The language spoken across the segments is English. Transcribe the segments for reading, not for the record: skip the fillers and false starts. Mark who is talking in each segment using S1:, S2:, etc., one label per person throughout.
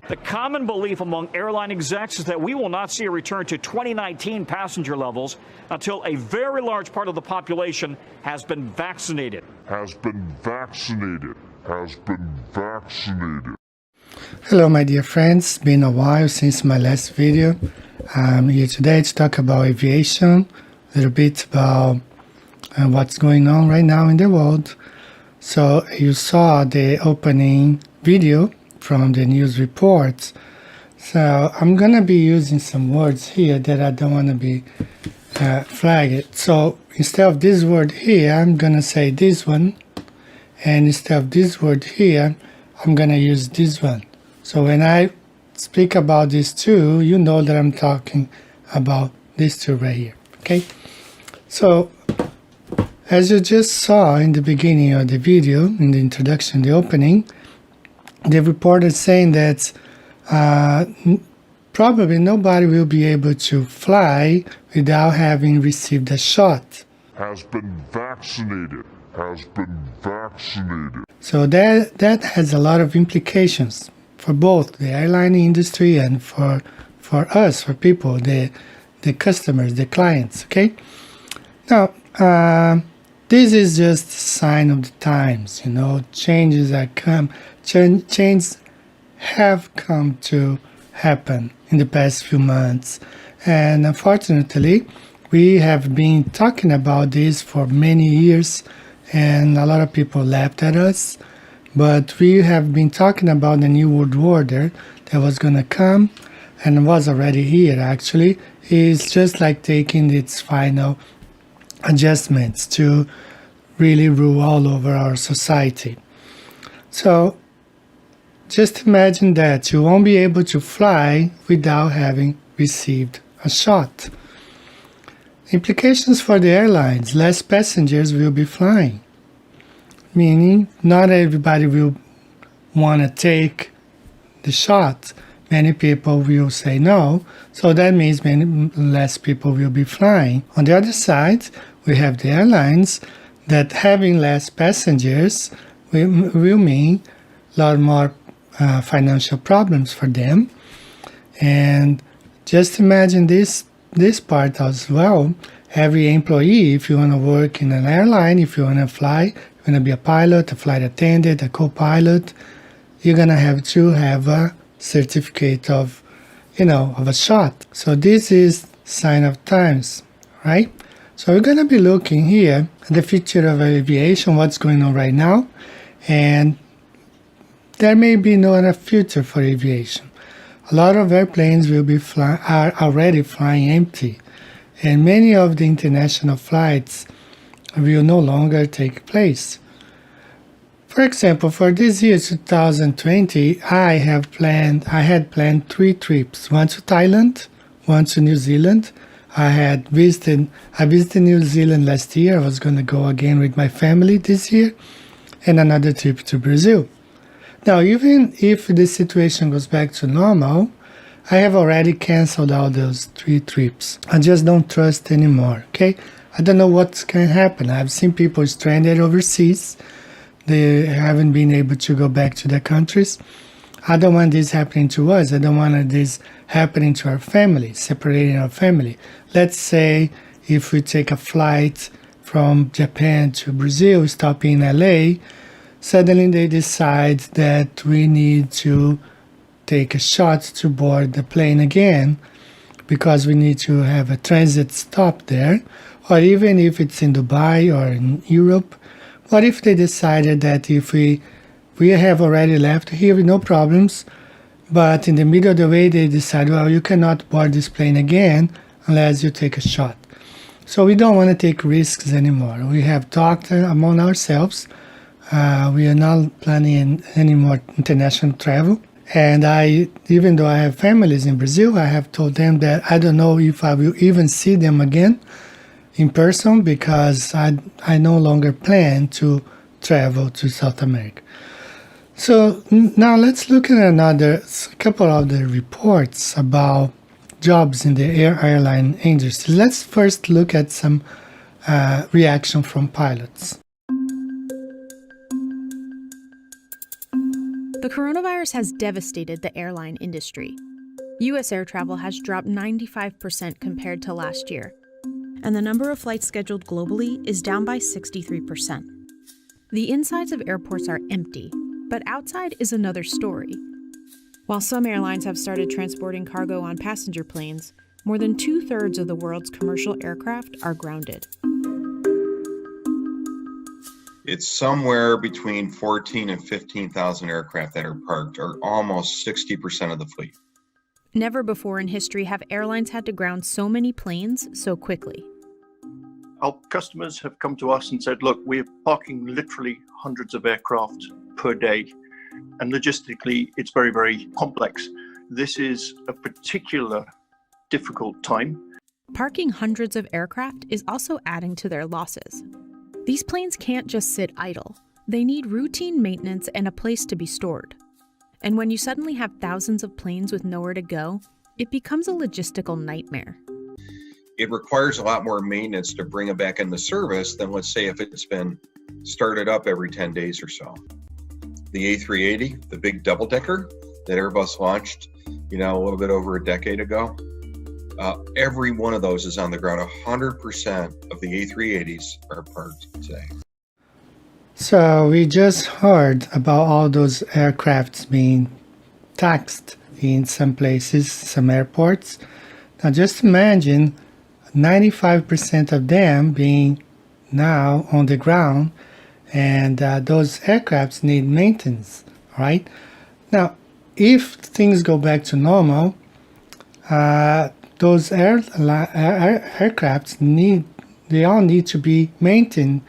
S1: The common belief among airline execs is that we will not see a return to 2019 passenger levels until a very large part of the population has been vaccinated.
S2: Hello my dear friends, it's been a while since my last video. I'm here today to talk about aviation, a little bit about what's going on right now in the world. So you saw the opening video from the news reports. So I'm gonna be using some words here that I don't want to be flagged. So instead of this word here, I'm gonna say this one, and instead of this word here, I'm gonna use this one. So when I speak about these two, you know that I'm talking about these two right here. Okay, so as you just saw in the beginning of the video, in the introduction, the opening, the report is saying that probably nobody will be able to fly without having received a shot.
S3: Has been vaccinated.
S2: So that has a lot of implications for both the airline industry and for us, for people, the customers, the clients. Okay. Now, this is just a sign of the times. You know, changes have come to happen in the past few months, and unfortunately we have been talking about this for many years, and a lot of people laughed at us, but we have been talking about the new world order that was going to come and was already here. Actually, it's just like taking its final adjustments to really rule all over our society. So just imagine that you won't be able to fly without having received a shot. Implications for the airlines: less passengers will be flying, meaning not everybody will want to take the shot. Many people will say no, so that means less people will be flying. On the other side, we have the airlines that having less passengers will mean a lot more financial problems for them. And just imagine this part as well. Every employee, if you want to work in an airline, if you want to fly, you want to be a pilot, a flight attendant, a co-pilot, you're going to have a certificate of a shot. So this is sign of times, right? So we're going to be looking here at the future of aviation, what's going on right now, and there may be no other future for aviation. A lot of airplanes are already flying empty, and many of the international flights will no longer take place. For example, for this year, 2020, I had planned 3 trips: one to Thailand, one to New Zealand. I visited New Zealand last year. I was going to go again with my family this year, and another trip to Brazil. Now, even if the situation goes back to normal, I have already canceled all those 3 trips. I just don't trust anymore, okay? I don't know what's going to happen. I've seen people stranded overseas. They haven't been able to go back to their countries. I don't want this happening to us. I don't want this happening to our family, separating our family. Let's say if we take a flight from Japan to Brazil, stopping in LA, suddenly they decide that we need to take a shot to board the plane again because we need to have a transit stop there, or even if it's in Dubai or in Europe. What if they decided that if we have already left here with no problems, but in the middle of the way they decide, well, you cannot board this plane again unless you take a shot. So we don't want to take risks anymore. We have talked among ourselves. We are not planning any more international travel. And even though I have families in Brazil, I have told them that I don't know if I will even see them again in person because I no longer plan to travel to South America. So now let's look at a couple of the reports about jobs in the airline industry. Let's first look at some reaction from pilots.
S4: The coronavirus has devastated the airline industry. U.S. air travel has dropped 95% compared to last year, and the number of flights scheduled globally is down by 63%. The insides of airports are empty, but outside is another story. While some airlines have started transporting cargo on passenger planes, more than 2/3 of the world's commercial aircraft are grounded.
S5: It's somewhere between 14 and 15,000 aircraft that are parked, or almost 60% of the fleet.
S4: Never before in history have airlines had to ground so many planes so quickly.
S6: Our customers have come to us and said, look, we're parking literally hundreds of aircraft per day, and logistically, it's very, very complex. This is a particular difficult time.
S4: Parking hundreds of aircraft is also adding to their losses. These planes can't just sit idle. They need routine maintenance and a place to be stored. And when you suddenly have thousands of planes with nowhere to go, it becomes a logistical nightmare.
S5: It requires a lot more maintenance to bring it back into service than, let's say, if it's been started up every 10 days or so. The A380, the big double-decker that Airbus launched, a little bit over a decade ago, every one of those is on the ground. 100% of the A380s are parked today.
S2: So we just heard about all those aircrafts being taxed in some places, some airports. Now just imagine 95% of them being now on the ground, and those aircrafts need maintenance, right? Now, if things go back to normal, those aircrafts all need to be maintained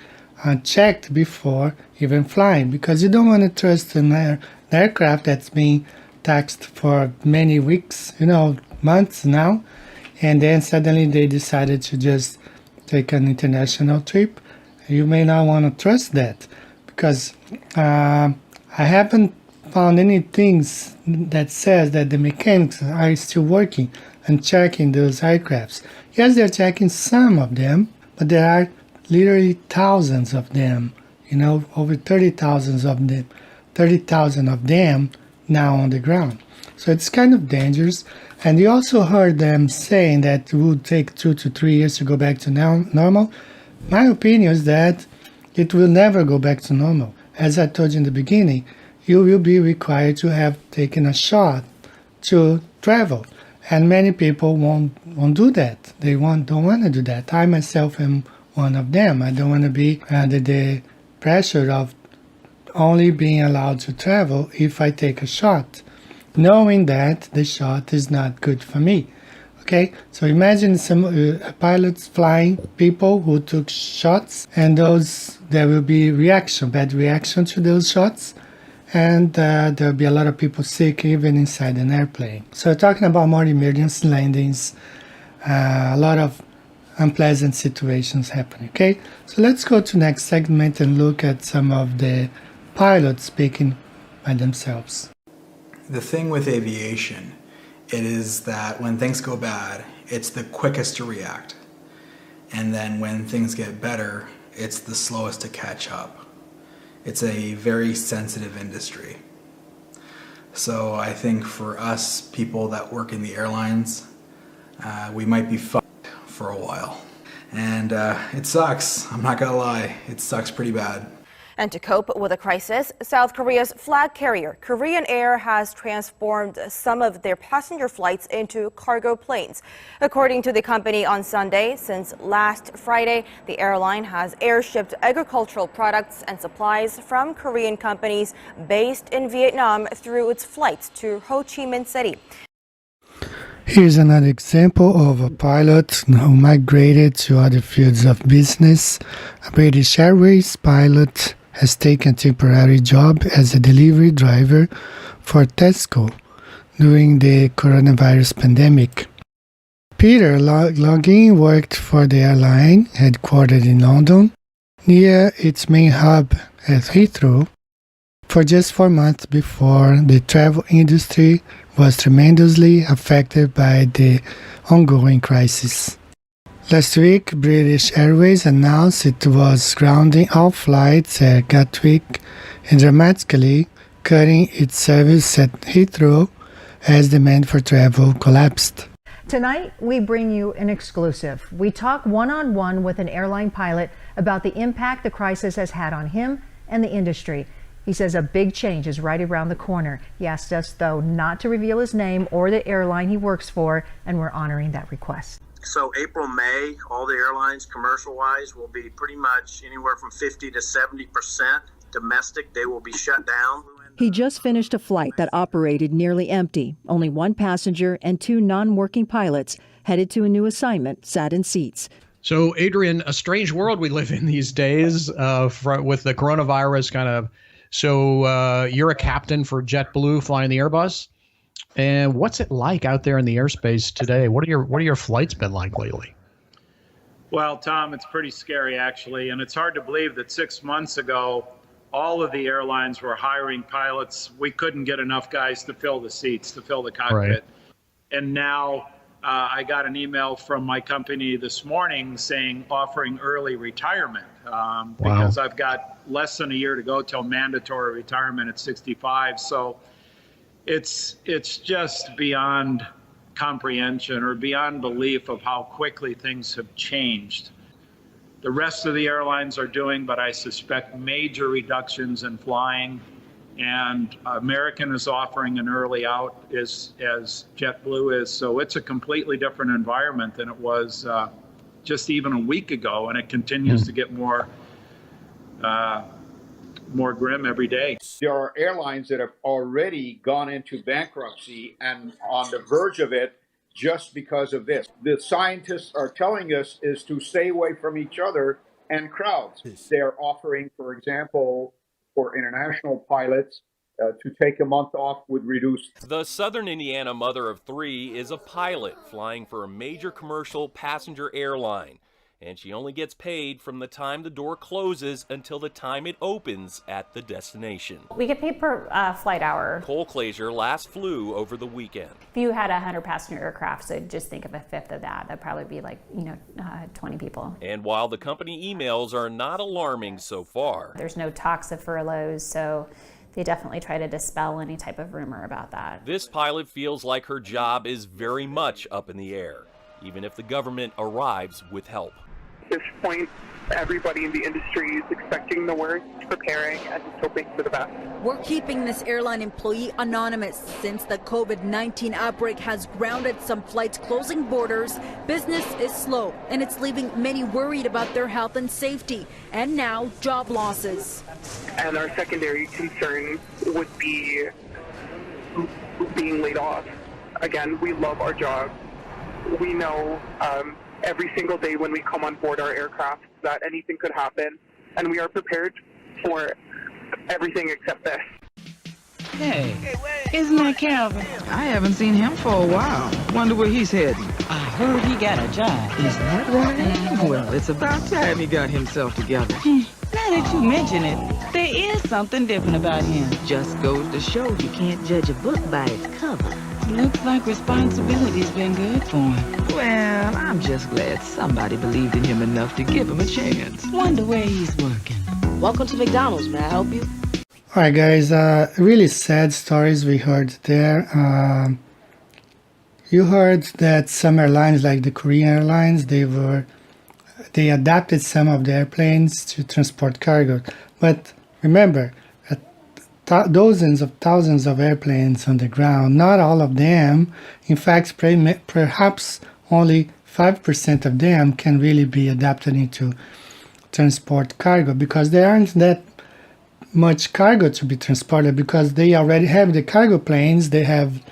S2: and checked before even flying, because you don't want to trust an aircraft that's being taxed for many weeks, months now, and then suddenly they decided to just take an international trip. You may not want to trust that, because I haven't found any things that says that the mechanics are still working and checking those aircrafts. Yes, they're checking some of them, but there are literally thousands of them, over 30,000 of them now on the ground. So it's kind of dangerous. And you also heard them saying that it would take 2 to 3 years to go back to normal. My opinion is that it will never go back to normal. As I told you in the beginning, you will be required to have taken a shot to travel. And many people won't do that. They don't want to do that. I myself am one of them. I don't want to be under the pressure of only being allowed to travel if I take a shot, knowing that the shot is not good for me. Okay, so imagine some pilots flying people who took shots, and there will be bad reaction to those shots, and there'll be a lot of people sick even inside an airplane. So talking about more emergency landings, a lot of unpleasant situations happen. Okay, so let's go to next segment and look at some of the pilots speaking by themselves.
S7: The thing with aviation, it is that when things go bad, it's the quickest to react. And then when things get better, it's the slowest to catch up. It's a very sensitive industry. So I think for us, people that work in the airlines, we might be fucked for a while. And it sucks, I'm not gonna lie, it sucks pretty bad.
S8: And to cope with the crisis, South Korea's flag carrier, Korean Air, has transformed some of their passenger flights into cargo planes. According to the company on Sunday, since last Friday, the airline has airshipped agricultural products and supplies from Korean companies based in Vietnam through its flights to Ho Chi Minh City.
S2: Here's another example of a pilot who migrated to other fields of business. A British Airways pilot has taken a temporary job as a delivery driver for Tesco during the coronavirus pandemic. Peter Login worked for the airline headquartered in London, near its main hub at Heathrow, for just 4 months before the travel industry was tremendously affected by the ongoing crisis. Last week, British Airways announced it was grounding all flights at Gatwick and dramatically cutting its service at Heathrow as demand for travel collapsed.
S9: Tonight, we bring you an exclusive. We talk one-on-one with an airline pilot about the impact the crisis has had on him and the industry. He says a big change is right around the corner. He asked us, though, not to reveal his name or the airline he works for, and we're honoring that request.
S10: So April, May, all the airlines, commercial-wise, will be pretty much anywhere from 50 to 70% domestic. They will be shut down.
S11: He just finished a flight that operated nearly empty. Only one passenger and two non-working pilots headed to a new assignment sat in seats.
S12: So, Adrian, a strange world we live in these days with the coronavirus kind of. So you're a captain for JetBlue flying the Airbus. And what's it like out there in the airspace today? What are your flights been like lately?
S13: Well, Tom, it's pretty scary, actually. And it's hard to believe that 6 months ago, all of the airlines were hiring pilots. We couldn't get enough guys to fill the seats, to fill the cockpit.
S12: Right.
S13: And now I got an email from my company this morning offering early retirement because I've got less than a year to go till mandatory retirement at 65. So it's just beyond comprehension or beyond belief of how quickly things have changed. The rest of the airlines are doing, but I suspect major reductions in flying. And American is offering an early out as JetBlue is. So it's a completely different environment than it was just even a week ago. And it continues to get more grim every day.
S14: There are airlines that have already gone into bankruptcy and on the verge of it just because of this. The scientists are telling us is to stay away from each other and crowds. They're offering, for example, for international pilots to take a month off with reduced.
S15: The Southern Indiana mother of three is a pilot flying for a major commercial passenger airline. And she only gets paid from the time the door closes until the time it opens at the destination.
S16: We get paid per flight hour.
S15: Cole Clazier last flew over the weekend.
S16: If you had a 100-passenger aircraft, so just think of a fifth of that. That'd probably be like 20 people.
S15: And while the company emails are not alarming so far,
S16: there's no talks of furloughs, so they definitely try to dispel any type of rumor about that.
S15: This pilot feels like her job is very much up in the air, even if the government arrives with help.
S17: At this point, everybody in the industry is expecting the worst, preparing, and just hoping for the best.
S18: We're keeping this airline employee anonymous since the COVID-19 outbreak has grounded some flights, closing borders. Business is slow, and it's leaving many worried about their health and safety, and now job losses.
S17: And our secondary concern would be being laid off. Again, we love our job. We know every single day when we come on board our aircraft that anything could happen, and we are prepared for everything except this.
S19: Hey, isn't that Calvin? I haven't seen him for a while. Wonder where he's heading. I heard he got a job. Is that right? Well, it's about time he got himself together. Now that you mention it, there is something different about him. Just goes to show you can't judge a book by its cover. Looks like responsibility's been good for him. Well, I'm just glad somebody believed in him enough to give him a chance. Wonder where he's working. Welcome to McDonald's. May I help you?
S2: All right, guys. Really sad stories we heard there. You heard that some airlines, like the Korean Airlines, they adapted some of the airplanes to transport cargo. But remember, dozens of thousands of airplanes on the ground, not all of them, in fact, perhaps only 5% of them can really be adapted into transport cargo, because there aren't that much cargo to be transported, because they already have the cargo planes. They have,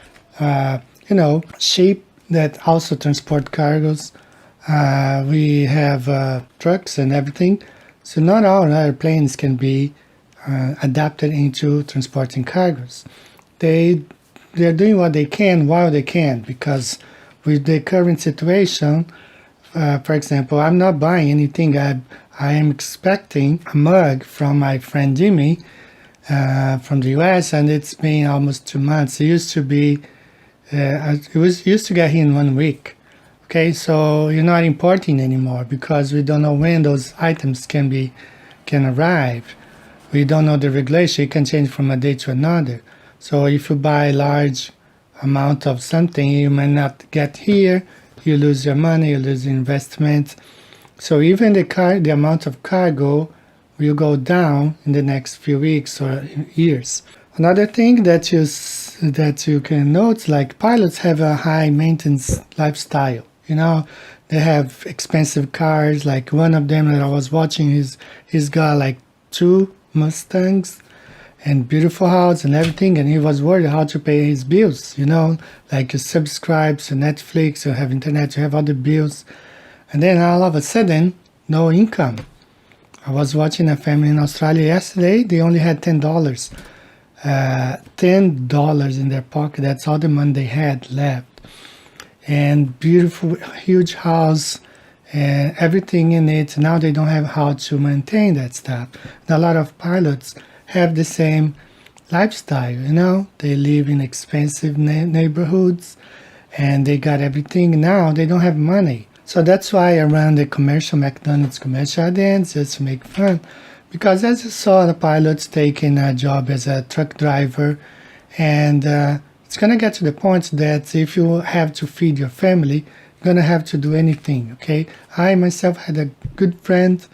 S2: ship that also transport cargoes. We have trucks and everything. So not all airplanes can be adapted into transporting cargoes. They're doing what they can while they can, because with the current situation, for example, I'm not buying anything. I am expecting a mug from my friend Jimmy from the US, and it's been almost 2 months. It used to be, used to get here in 1 week. Okay, so you're not importing anymore because we don't know when those items can arrive. we don't know the regulation. It can change from a day to another. So if you buy a large amount of something, you might not get here. You lose your money, you lose investment. So even the amount of cargo will go down in the next few weeks or years. Another thing that you can note, like pilots have a high maintenance lifestyle. You know, they have expensive cars. Like one of them that I was watching, he's got like 2 Mustangs and beautiful house and everything, and he was worried how to pay his bills. You know, like you subscribe to Netflix, you have internet, you have other bills, and then all of a sudden, no income. I was watching a family in Australia yesterday. They only had $10. $10 in their pocket. That's all the money they had left. And beautiful, huge house and everything in it. Now they don't have how to maintain that stuff. And a lot of pilots have the same lifestyle, you know. They live in expensive neighborhoods and they got everything. Now they don't have money. So that's why I run the commercial McDonald's commercial at the end, just to make fun. Because as you saw, the pilots taking a job as a truck driver, and it's going to get to the point that if you have to feed your family, you're going to have to do anything, okay? I myself had a good friend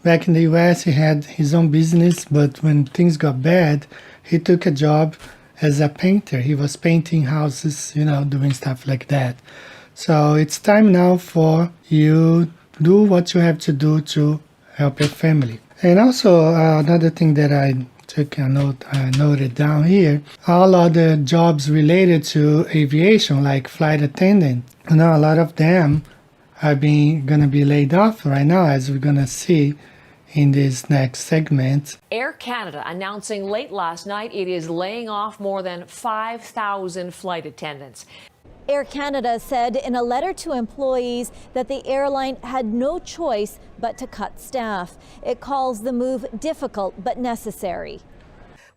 S2: back in the US. He had his own business, but when things got bad, he took a job as a painter. He was painting houses, you know, doing stuff like that. So it's time now for you do what you have to do to help your family. And also another thing that I took a note, I noted down here, all other jobs related to aviation, like flight attendant. You know, a lot of them are gonna be laid off right now, as we're gonna see in this next segment.
S20: Air Canada announcing late last night it is laying off more than 5,000 flight attendants.
S21: Air Canada said in a letter to employees that the airline had no choice but to cut staff. It calls the move difficult but necessary.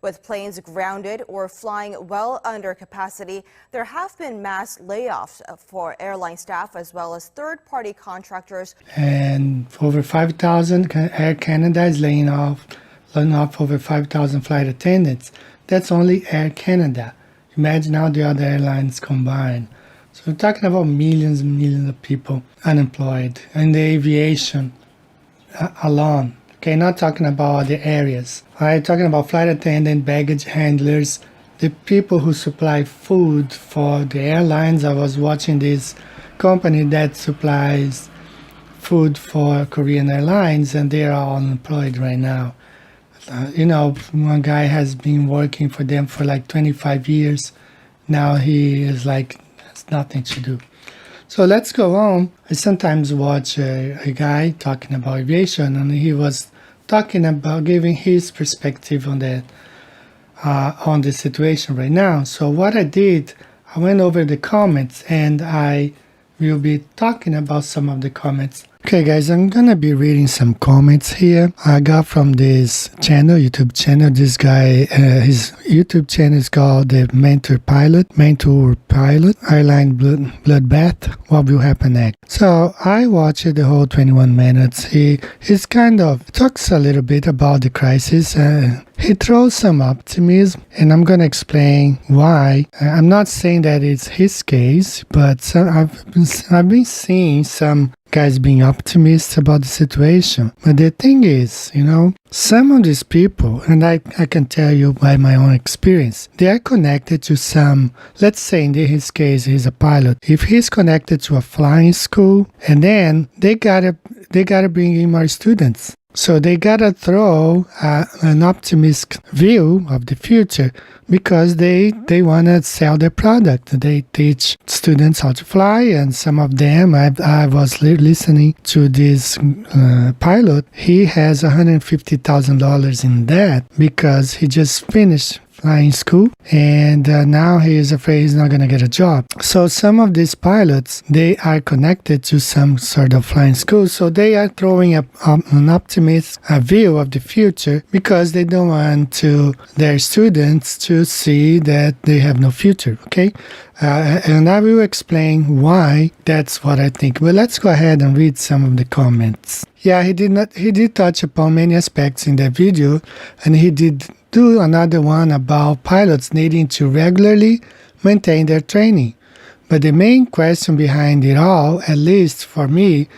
S8: With planes grounded or flying well under capacity, there have been mass layoffs for airline staff as well as third-party contractors.
S2: And over 5,000, Air Canada is laying off over 5,000 flight attendants. That's only Air Canada. Imagine how the other airlines combine. So we're talking about millions and millions of people unemployed in the aviation alone. Okay, not talking about other areas. I'm talking about flight attendant, baggage handlers, the people who supply food for the airlines. I was watching this company that supplies food for Korean Airlines, and they are all unemployed right now. You know, one guy has been working for them for like 25 years. Now he is like, has nothing to do. So let's go on. I sometimes watch a guy talking about aviation, and he was talking about giving his perspective on that, on the situation right now. So what I did, I went over the comments, and I will be talking about some of the comments. Okay guys, I'm gonna be reading some comments here I got from this channel, YouTube channel. This guy, his YouTube channel is called the Mentor Pilot, Airline Bloodbath, What Will Happen Next. So I watched the whole 21 minutes. He's kind of talks a little bit about the crisis. He throws some optimism, and I'm going to explain why. I'm not saying that it's his case, but I've been seeing some guys being optimistic about the situation. But the thing is, you know, some of these people, and I can tell you by my own experience, they are connected to some, let's say in his case, he's a pilot. If he's connected to a flying school, and then they gotta bring in more students. So they gotta throw an optimistic view of the future because they wanna sell their product. They teach students how to fly, and some of them, I was listening to this pilot. He has $150,000 in debt because he just finished flying school, and now he is afraid he's not going to get a job. So some of these pilots, they are connected to some sort of flying school, so they are throwing an optimistic view of the future because they don't want their students to see that they have no future, okay? And I will explain why that's what I think. But let's go ahead and read some of the comments. Yeah, he did touch upon many aspects in that video, and he did do another one about pilots needing to regularly maintain their training. But the main question behind it all, at least for me,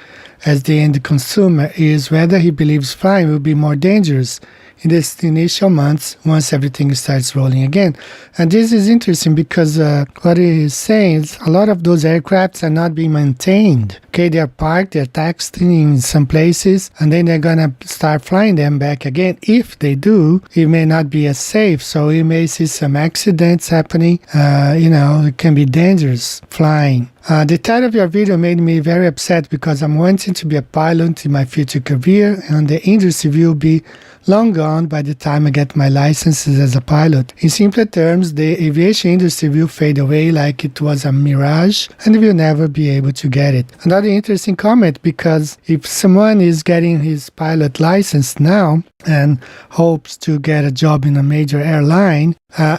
S2: as the end consumer, is whether he believes flying will be more dangerous in the initial months once everything starts rolling again. And this is interesting because what he is saying is a lot of those aircrafts are not being maintained. Okay, they're parked, they're taxed in some places, and then they're gonna start flying them back again. If they do, it may not be as safe, so you may see some accidents happening. It can be dangerous flying. The title of your video made me very upset because I'm wanting to be a pilot in my future career, and the industry will be long gone by the time I get my licenses as a pilot. In simpler terms, the aviation industry will fade away like it was a mirage, and we'll never be able to get it. Another interesting comment, because if someone is getting his pilot license now and hopes to get a job in a major airline,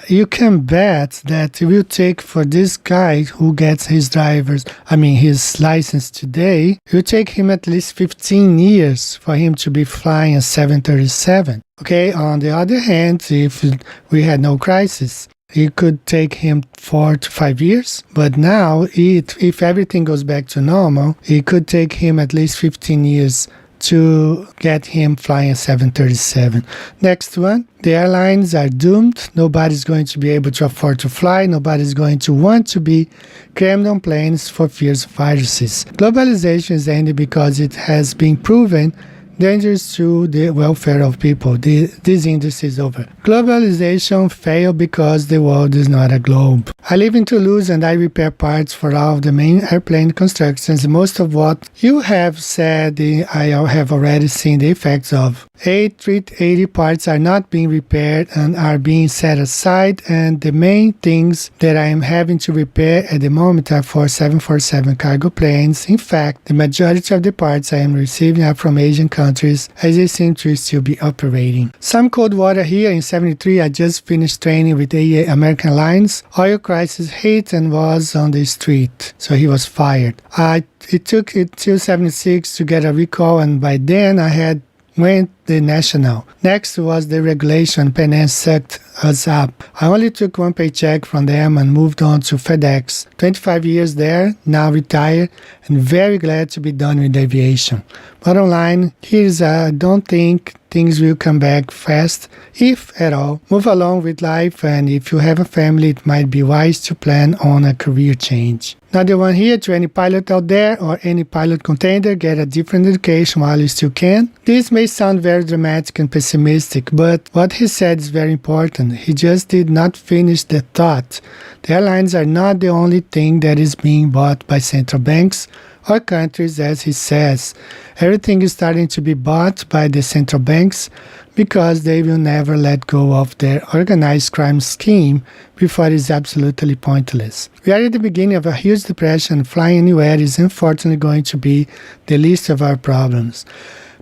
S2: you can bet that it will take for this guy who gets his license today, it will take him at least 15 years for him to be flying a 737. Okay, on the other hand, if we had no crisis, it could take him 4 to 5 years. But now, if everything goes back to normal, it could take him at least 15 years to get him flying a 737. Next one, the airlines are doomed. Nobody's going to be able to afford to fly. Nobody's going to want to be crammed on planes for fears of viruses. Globalization is ending because it has been proven dangerous to the welfare of people. This industry is over. Globalization failed because the world is not a globe. I live in Toulouse and I repair parts for all of the main airplane constructions. Most of what you have said, I have already seen the effects of. A380 parts are not being repaired and are being set aside, and the main things that I am having to repair at the moment are for 747 cargo planes. In fact, the majority of the parts I am receiving are from Asian countries, as they seem to still be operating. Some cold water here. In 73, I just finished training with American Airlines. Oil crisis hit and was on the street, so he was fired. It took it till 76 to get a recall, and by then I had went the national. Next was the regulation. Pan Am sucked us up. I only took one paycheck from them and moved on to FedEx. 25 years there, now retired, and very glad to be done with aviation. Bottom line, I don't think things will come back fast, if at all. Move along with life, and if you have a family, it might be wise to plan on a career change. Another one here, to any pilot out there or any pilot contender, get a different education while you still can. This may sound very dramatic and pessimistic, but what he said is very important. He just did not finish the thought. The airlines are not the only thing that is being bought by central banks or countries, as he says. Everything is starting to be bought by the central banks because they will never let go of their organized crime scheme before it is absolutely pointless. We are at the beginning of a huge depression, and flying anywhere is unfortunately going to be the least of our problems.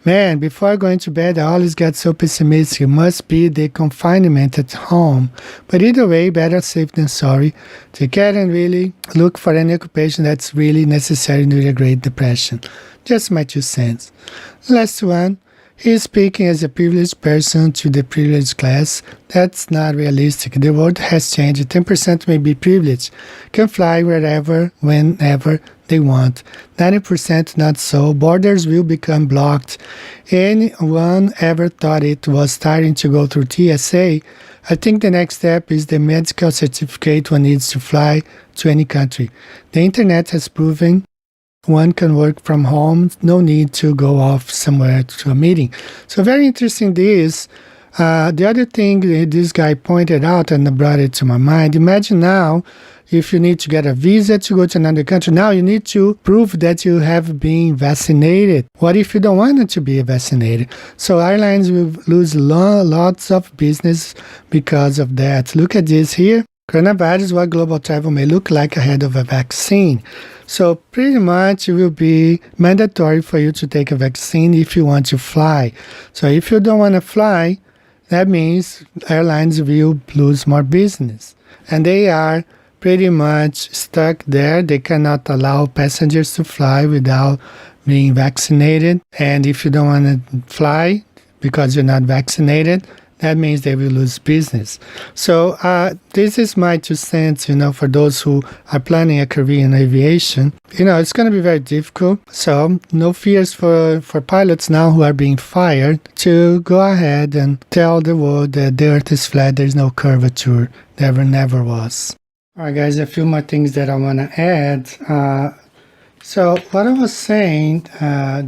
S2: Man, before going to bed, I always get so pessimistic. It must be the confinement at home. But either way, better safe than sorry. Take care and really look for any occupation that's really necessary during a Great Depression. Just my 2 cents. Last one. He is speaking as a privileged person to the privileged class. That's not realistic. The world has changed. 10% may be privileged. Can fly wherever, whenever they want. 90% not so. Borders will become blocked. Anyone ever thought it was starting to go through TSA? I think the next step is the medical certificate one needs to fly to any country. The internet has proven one can work from home, no need to go off somewhere to a meeting. So very interesting this. The other thing this guy pointed out and brought it to my mind, imagine now if you need to get a visa to go to another country, now you need to prove that you have been vaccinated. What if you don't want to be vaccinated? So airlines will lose lots of business because of that. Look at this here. Coronavirus, what global travel may look like ahead of a vaccine. So pretty much it will be mandatory for you to take a vaccine if you want to fly. So if you don't want to fly, that means airlines will lose more business. And they are pretty much stuck there. They cannot allow passengers to fly without being vaccinated. And if you don't want to fly because you're not vaccinated, that means they will lose business. So this is my 2 cents, for those who are planning a career in aviation. It's going to be very difficult. So no fears for pilots now who are being fired to go ahead and tell the world that the earth is flat, there's no curvature. There never was. All right, guys, a few more things that I want to add. So what I was saying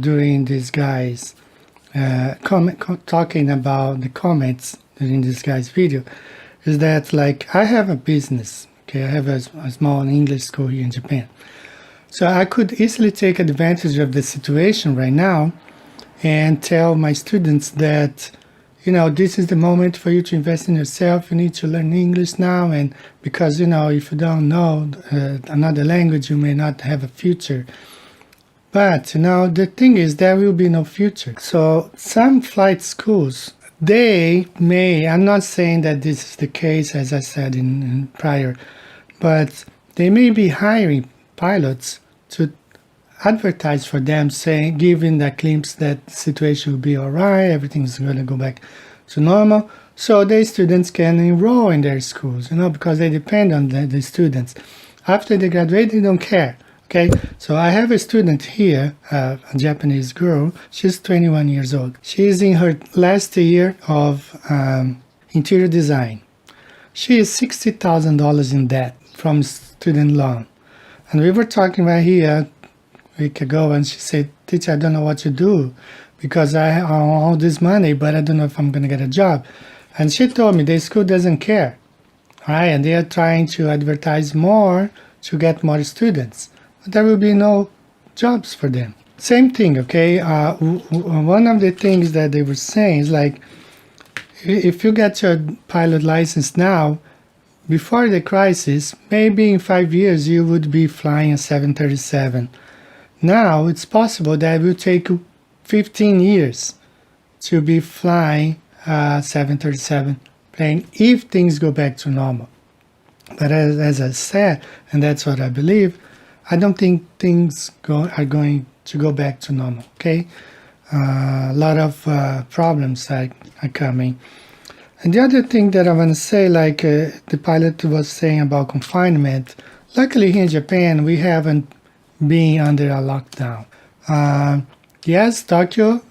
S2: during this guy's talking about the comments during this guy's video is that, like, I have a business, okay? I have a small English school here in Japan. So I could easily take advantage of the situation right now and tell my students that, this is the moment for you to invest in yourself. You need to learn English now, and because, if you don't know another language, you may not have a future. But, the thing is, there will be no future. So some flight schools, they may, I'm not saying that this is the case, as I said in prior, but they may be hiring pilots to advertise for them, saying, giving the glimpse that the situation will be all right, everything's going to go back to normal, so the students can enroll in their schools, because they depend on the students. After they graduate, they don't care. Okay, so I have a student here, a Japanese girl. She's 21 years old. She's in her last year of interior design. She is $60,000 in debt from student loan. And we were talking right here a week ago, and she said, "Teacher, I don't know what to do because I have all this money, but I don't know if I'm going to get a job." And she told me the school doesn't care. All right, and they are trying to advertise more to get more students. There will be no jobs for them. Same thing, okay? One of the things that they were saying is, like, if you get your pilot license now, before the crisis, maybe in 5 years you would be flying a 737. Now it's possible that it will take 15 years to be flying a 737 plane if things go back to normal. But as I said, and that's what I believe, I don't think things are going to go back to normal, okay? A lot of problems are coming. And the other thing that I want to say, like the pilot was saying about confinement, luckily here in Japan, we haven't been under a lockdown. Yes, Tokyo,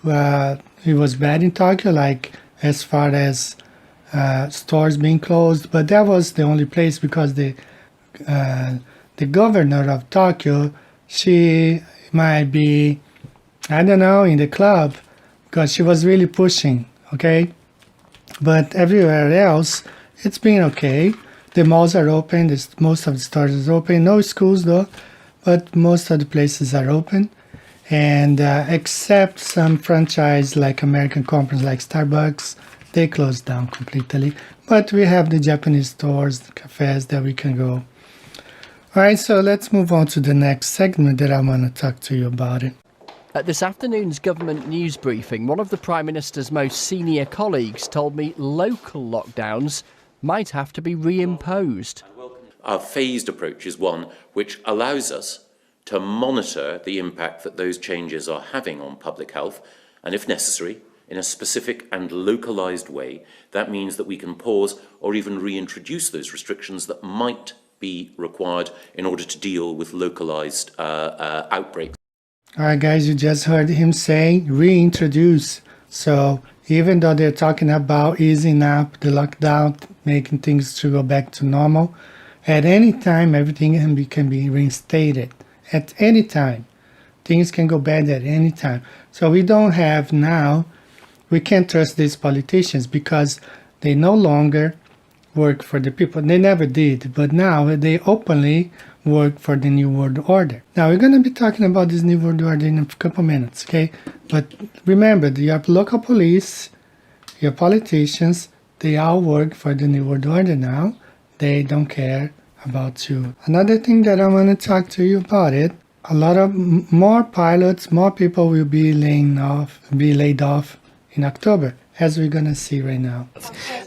S2: it was bad in Tokyo, like as far as stores being closed, but that was the only place because the governor of Tokyo, she might be, I don't know, in the club because she was really pushing, okay? But everywhere else, it's been okay. The malls are open, most of the stores are open. No schools though, but most of the places are open. And except some franchise like American companies like Starbucks, they closed down completely. But we have the Japanese stores, the cafes that we can go. All right, so let's move on to the next segment that I want to talk to you about it.
S1: At this afternoon's government news briefing, one of the Prime Minister's most senior colleagues told me local lockdowns might have to be reimposed.
S22: Our phased approach is one which allows us to monitor the impact that those changes are having on public health, and if necessary, in a specific and localised way. That means that we can pause or even reintroduce those restrictions that might be required in order to deal with localised outbreaks.
S2: All right, guys, you just heard him say reintroduce. So even though they're talking about easing up the lockdown, making things to go back to normal, at any time everything can be reinstated. At any time. Things can go bad at any time. So we don't have now, we can't trust these politicians because they no longer work for the people. They never did, but now they openly work for the New World Order. Now we're going to be talking about this New World Order in a couple minutes, okay? But remember, your local police, your politicians, they all work for the New World Order now. They don't care about you. Another thing that I want to talk to you about it, a lot of more pilots, more people will be laid off in October. as we're going to see right now.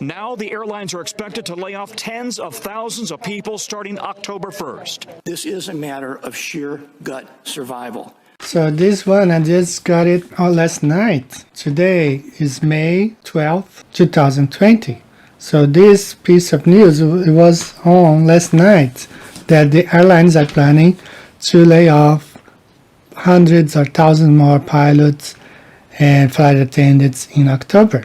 S3: Now the airlines are expected to lay off tens of thousands of people starting October 1st.
S6: This is a matter of sheer gut survival.
S2: So this one, I just got it last night. Today is May 12th, 2020. So this piece of news, it was on last night that the airlines are planning to lay off hundreds or thousands more pilots and flight attendants in October.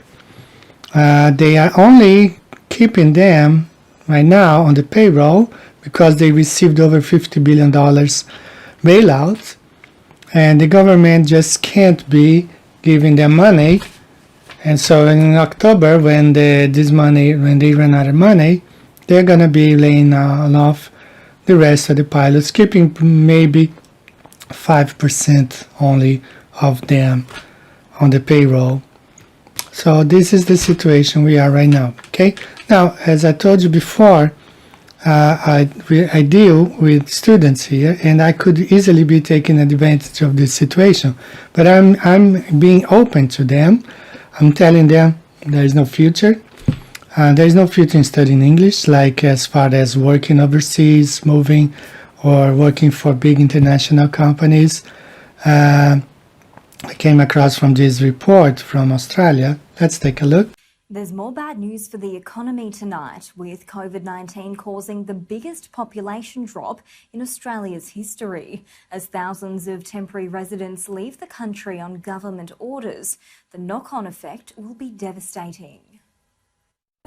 S2: They are only keeping them right now on the payroll because they received over $50 billion bailout. And the government just can't be giving them money. And so in October, when they run out of money, they're going to be laying off the rest of the pilots, keeping maybe 5% only of them on the payroll. So this is the situation we are right now. Okay. Now, as I told you before, I deal with students here, and I could easily be taking advantage of this situation. But I'm being open to them. I'm telling them there is no future. There is no future in studying English, like as far as working overseas, moving, or working for big international companies. I came across from this report from Australia. Let's take a look.
S23: There's more bad news for the economy tonight, with COVID-19 causing the biggest population drop in Australia's history. As thousands of temporary residents leave the country on government orders, the knock-on effect will be devastating.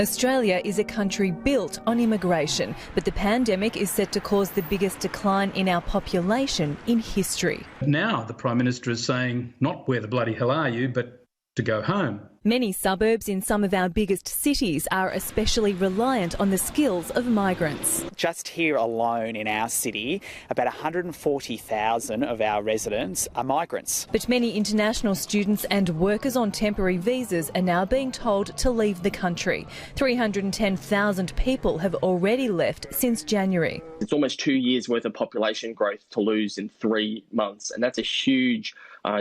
S24: Australia is a country built on immigration, but the pandemic is set to cause the biggest decline in our population in history.
S25: Now the Prime Minister is saying, not where the bloody hell are you, but to go home.
S24: Many suburbs in some of our biggest cities are especially reliant on the skills of migrants.
S26: Just here alone in our city, about 140,000 of our residents are migrants.
S24: But many international students and workers on temporary visas are now being told to leave the country. 310,000 people have already left since January.
S27: It's almost 2 years' worth of population growth to lose in 3 months, and that's a huge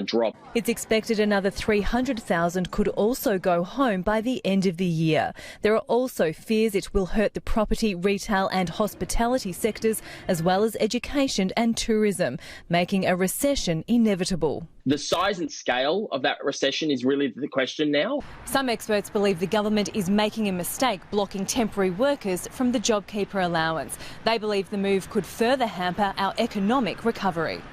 S27: drop.
S24: It's expected another 300,000 could also go home by the end of the year. There are also fears it will hurt the property, retail and hospitality sectors, as well as education and tourism, making a recession inevitable.
S27: The size and scale of that recession is really the question now.
S24: Some experts believe the government is making a mistake blocking temporary workers from the JobKeeper allowance. They believe the move could further hamper our economic recovery.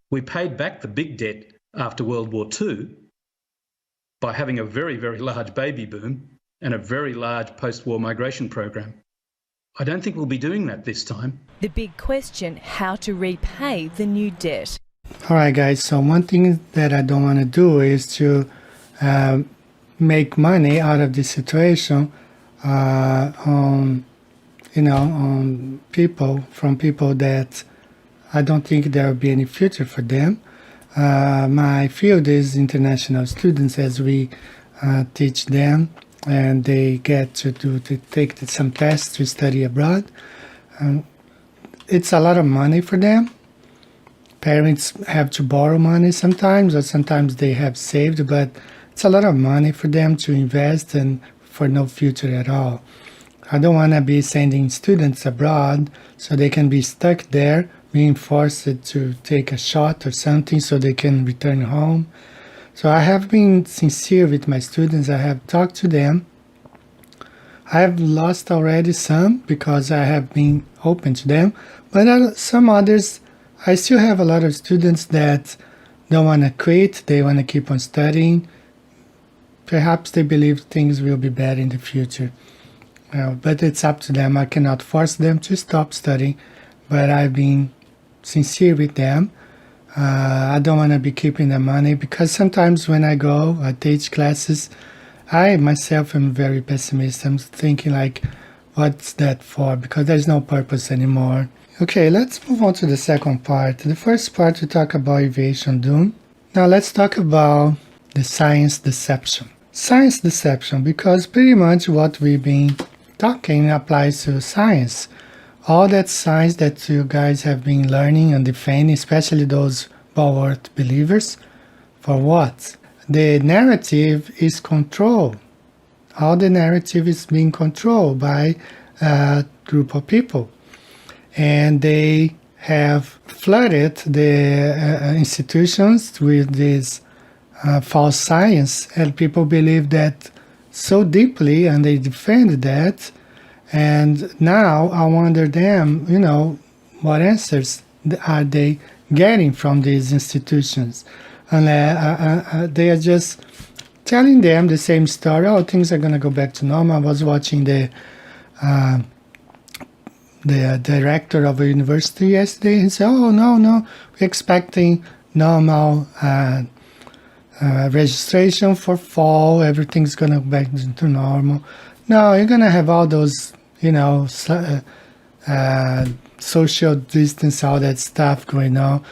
S25: We paid back the big debt after World War II by having a very, very large baby boom and a very large post-war migration program. I don't think we'll be doing that this time.
S24: The big question, how to repay the new debt.
S2: All right, guys, so one thing that I don't want to do is to make money out of this situation on people that I don't think there will be any future for them. My field is international students, as we teach them, and they get to take some tests to study abroad. It's a lot of money for them. Parents have to borrow money sometimes, or sometimes they have saved, but it's a lot of money for them to invest and for no future at all. I don't want to be sending students abroad so they can be stuck there, being forced to take a shot or something so they can return home. So I have been sincere with my students. I have talked to them. I have lost already some because I have been open to them, but some others, I still have a lot of students that don't want to quit. They want to keep on studying. Perhaps they believe things will be better in the future. But it's up to them. I cannot force them to stop studying, but I've been sincere with them. I don't want to be keeping the money because sometimes when I teach classes, I myself am very pessimistic. I'm thinking like, what's that for? Because there's no purpose anymore. Okay, let's move on to the second part. The first part we talk about aviation doom. Now let's talk about the science deception. Science deception, because pretty much what we've been talking applies to science. All that science that you guys have been learning and defending, especially those bulwark believers, for what? The narrative is control. all the narrative is being controlled by a group of people. And they have flooded the institutions with this false science, and people believe that so deeply, and they defend that. And now I wonder them, what answers are they getting from these institutions? And they are just telling them the same story. Oh, things are going to go back to normal. I was watching the director of a university yesterday and said, oh, no, we're expecting normal registration for fall. Everything's going to go back to normal. No, you're going to have all those, social distance, all that stuff going on.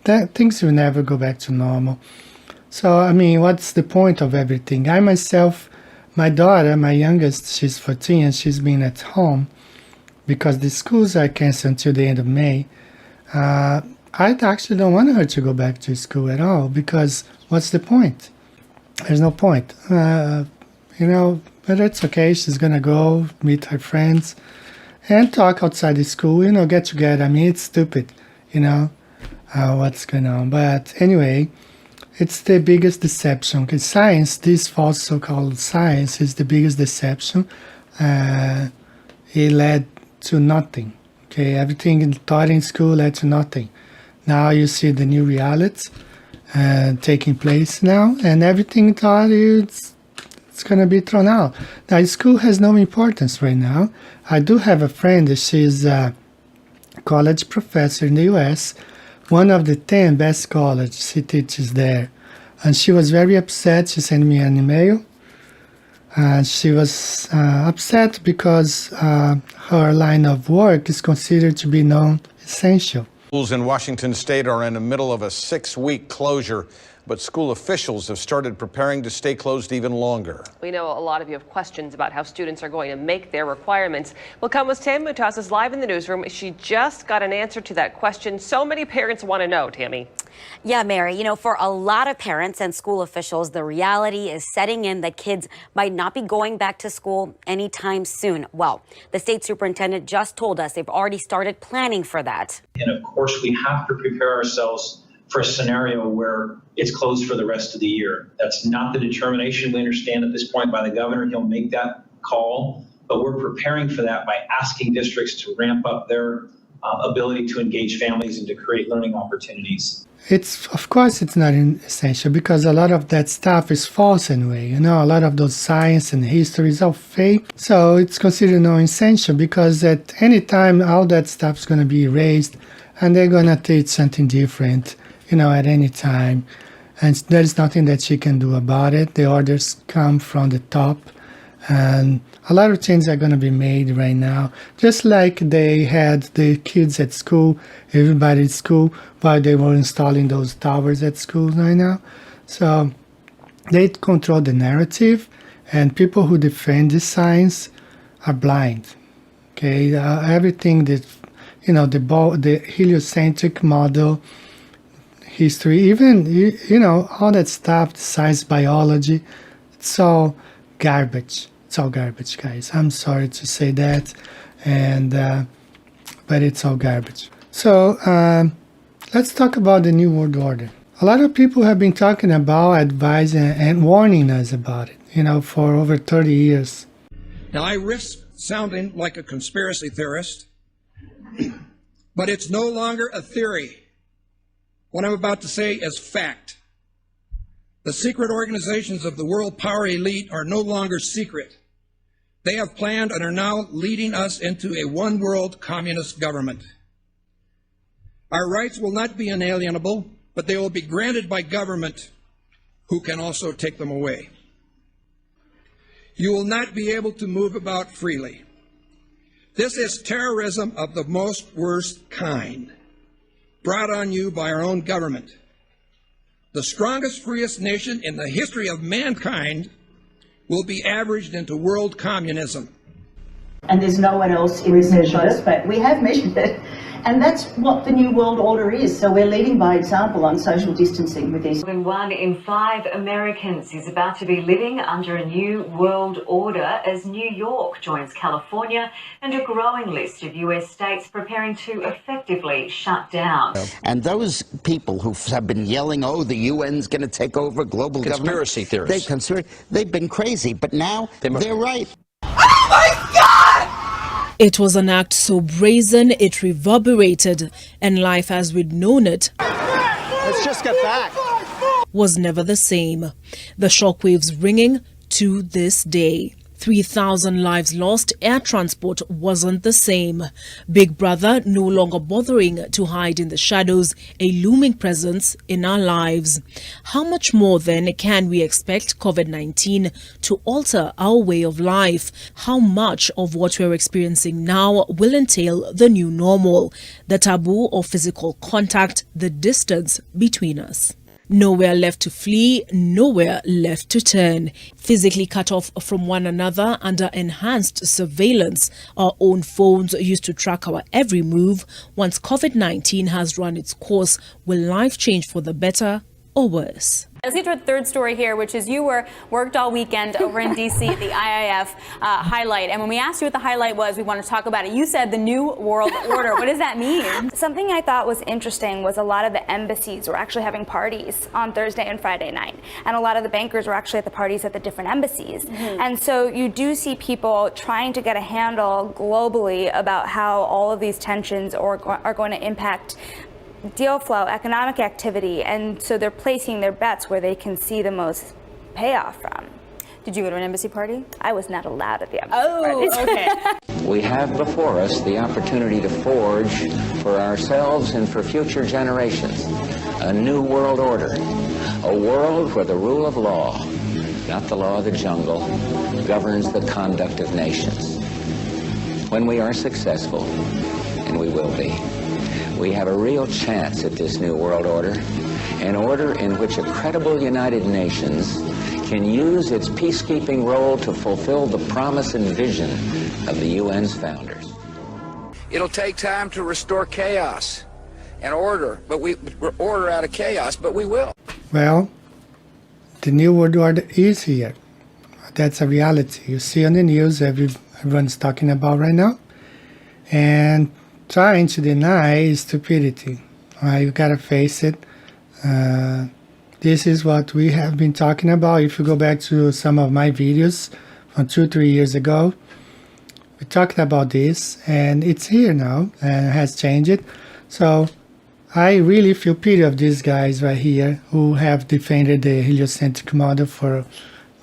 S2: Things will never go back to normal. So, I mean, what's the point of everything? I myself, my daughter, my youngest, she's 14, and she's been at home because the schools are canceled until the end of May. I actually don't want her to go back to school at all, because what's the point? There's no point. But it's okay. She's going to go meet her friends and talk outside the school, get together. I mean, it's stupid, what's going on. But anyway, it's the biggest deception. Because science, this false so-called science, is the biggest deception. It led to nothing. Okay, everything taught in school led to nothing. Now you see the new reality taking place now, and everything taught you it's going to be thrown out. Now, school has no importance right now. I do have a friend, she's a college professor in the U.S., one of the 10 best colleges. She teaches there. And she was very upset. She sent me an email. She was upset because her line of work is considered to be non-essential.
S4: Schools in Washington state are in the middle of a 6-week closure, but school officials have started preparing to stay closed even longer.
S5: We know a lot of you have questions about how students are going to make their requirements. We'll come with Tammy Mutas is live in the newsroom. She just got an answer to that question so many parents want to know, Tammy.
S7: Yeah, Mary, for a lot of parents and school officials, the reality is setting in that kids might not be going back to school anytime soon. Well, the state superintendent just told us they've already started planning for that.
S9: And of course, we have to prepare ourselves for a scenario where it's closed for the rest of the year. That's not the determination we understand at this point by the governor. He'll make that call, but we're preparing for that by asking districts to ramp up their ability to engage families and to create learning opportunities.
S2: Of course it's not essential, because a lot of that stuff is false anyway. A lot of those science and history is all fake. So it's considered non-essential, because at any time all that stuff is going to be erased and they're going to teach something different, at any time. And there's nothing that she can do about it. The orders come from the top. And a lot of changes are going to be made right now. Just like they had the kids at school, everybody at school, while they were installing those towers at schools right now. So they control the narrative, and people who defend the science are blind. Okay, everything that, the heliocentric model, history, even, all that stuff, the science, biology, it's all garbage. It's all garbage, guys. I'm sorry to say that, but it's all garbage. So let's talk about the New World Order. A lot of people have been talking about, advising, and warning us about it, for over 30 years.
S10: Now, I risk sounding like a conspiracy theorist, but it's no longer a theory. What I'm about to say is fact. The secret organizations of the world power elite are no longer secret. They have planned and are now leading us into a one-world communist government. Our rights will not be inalienable, but they will be granted by government who can also take them away. You will not be able to move about freely. This is terrorism of the most worst kind, brought on you by our own government. The strongest, freest nation in the history of mankind will be averaged into world communism.
S11: And there's no one else in this, but we have measured it. And that's what the New World Order is. So we're leading by example on social distancing with this.
S12: More than 1 in 5 Americans is about to be living under a new world order as New York joins California and a growing list of US states preparing to effectively shut down.
S13: And those people who have been yelling, oh, the UN's going to take over global
S14: Conspiracy theorists.
S13: They've been crazy, but now they're right.
S15: Oh my God! It was an act so brazen it reverberated, and life as we'd known it
S14: Let's just get back.
S15: was never the same. The shockwaves ringing to this day. 3,000 lives lost, air transport wasn't the same. Big Brother no longer bothering to hide in the shadows, a looming presence in our lives. How much more then can we expect COVID-19 to alter our way of life? How much of what we're experiencing now will entail the new normal, the taboo of physical contact, the distance between us? Nowhere left to flee, nowhere left to turn. Physically cut off from one another under enhanced surveillance, our own phones used to track our every move. Once COVID-19 has run its course, will life change for the better or worse?
S16: Let's get to a third story here, which is you worked all weekend over in D.C. at the IIF highlight. And when we asked you what the highlight was, we wanted to talk about it. You said the New World Order. What does that mean?
S18: Something I thought was interesting was a lot of the embassies were actually having parties on Thursday and Friday night. And a lot of the bankers were actually at the parties at the different embassies. Mm-hmm. And so you do see people trying to get a handle globally about how all of these tensions are going to impact deal flow, economic activity, and so they're placing their bets where they can see the most payoff from.
S16: Did you go to an embassy party?
S18: I was not allowed at the embassy parties.
S16: Okay.
S28: We have before us the opportunity to forge for ourselves and for future generations a new world order, a world where the rule of law, not the law of the jungle, governs the conduct of nations. When we are successful, and we will be, we have a real chance at this new world order, an order in which a credible United Nations can use its peacekeeping role to fulfill the promise and vision of the UN's founders.
S14: It'll take time to restore chaos and order, but we're order out of chaos, but we will.
S2: Well, the new world order is here. That's a reality. You see on the news, everyone's talking about right now. And trying to deny stupidity. You gotta face it. This is what we have been talking about. If you go back to some of my videos from 2-3 years ago, we talked about this, and it's here now and has changed. So I really feel pity of these guys right here who have defended the heliocentric model for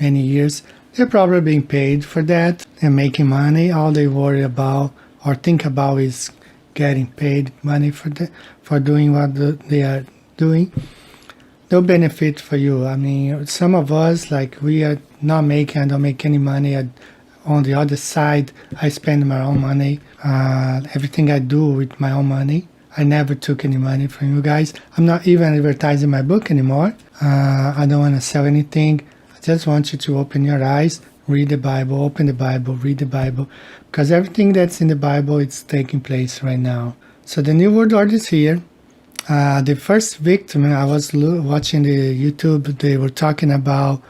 S2: many years. They're probably being paid for that and making money. All they worry about or think about is getting paid money for doing what they are doing. No benefit for you. I mean, some of us, like, we are not making, I don't make any money. On the other side, I spend my own money. Everything I do with my own money. I never took any money from you guys. I'm not even advertising my book anymore. I don't want to sell anything. I just want you to open your eyes, read the Bible, open the Bible, read the Bible, because everything that's in the Bible is taking place right now. So the New World Order is here. The first victim, I was watching the YouTube, they were talking about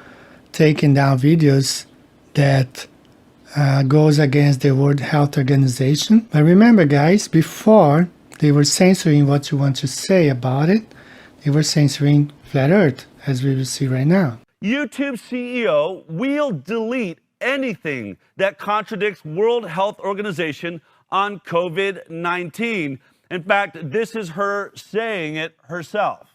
S2: taking down videos that goes against the World Health Organization. But remember, guys, before they were censoring what you want to say about it, they were censoring Flat Earth, as we will see right now.
S29: YouTube CEO will delete anything that contradicts World Health Organization on COVID-19. In fact, this is her saying it herself.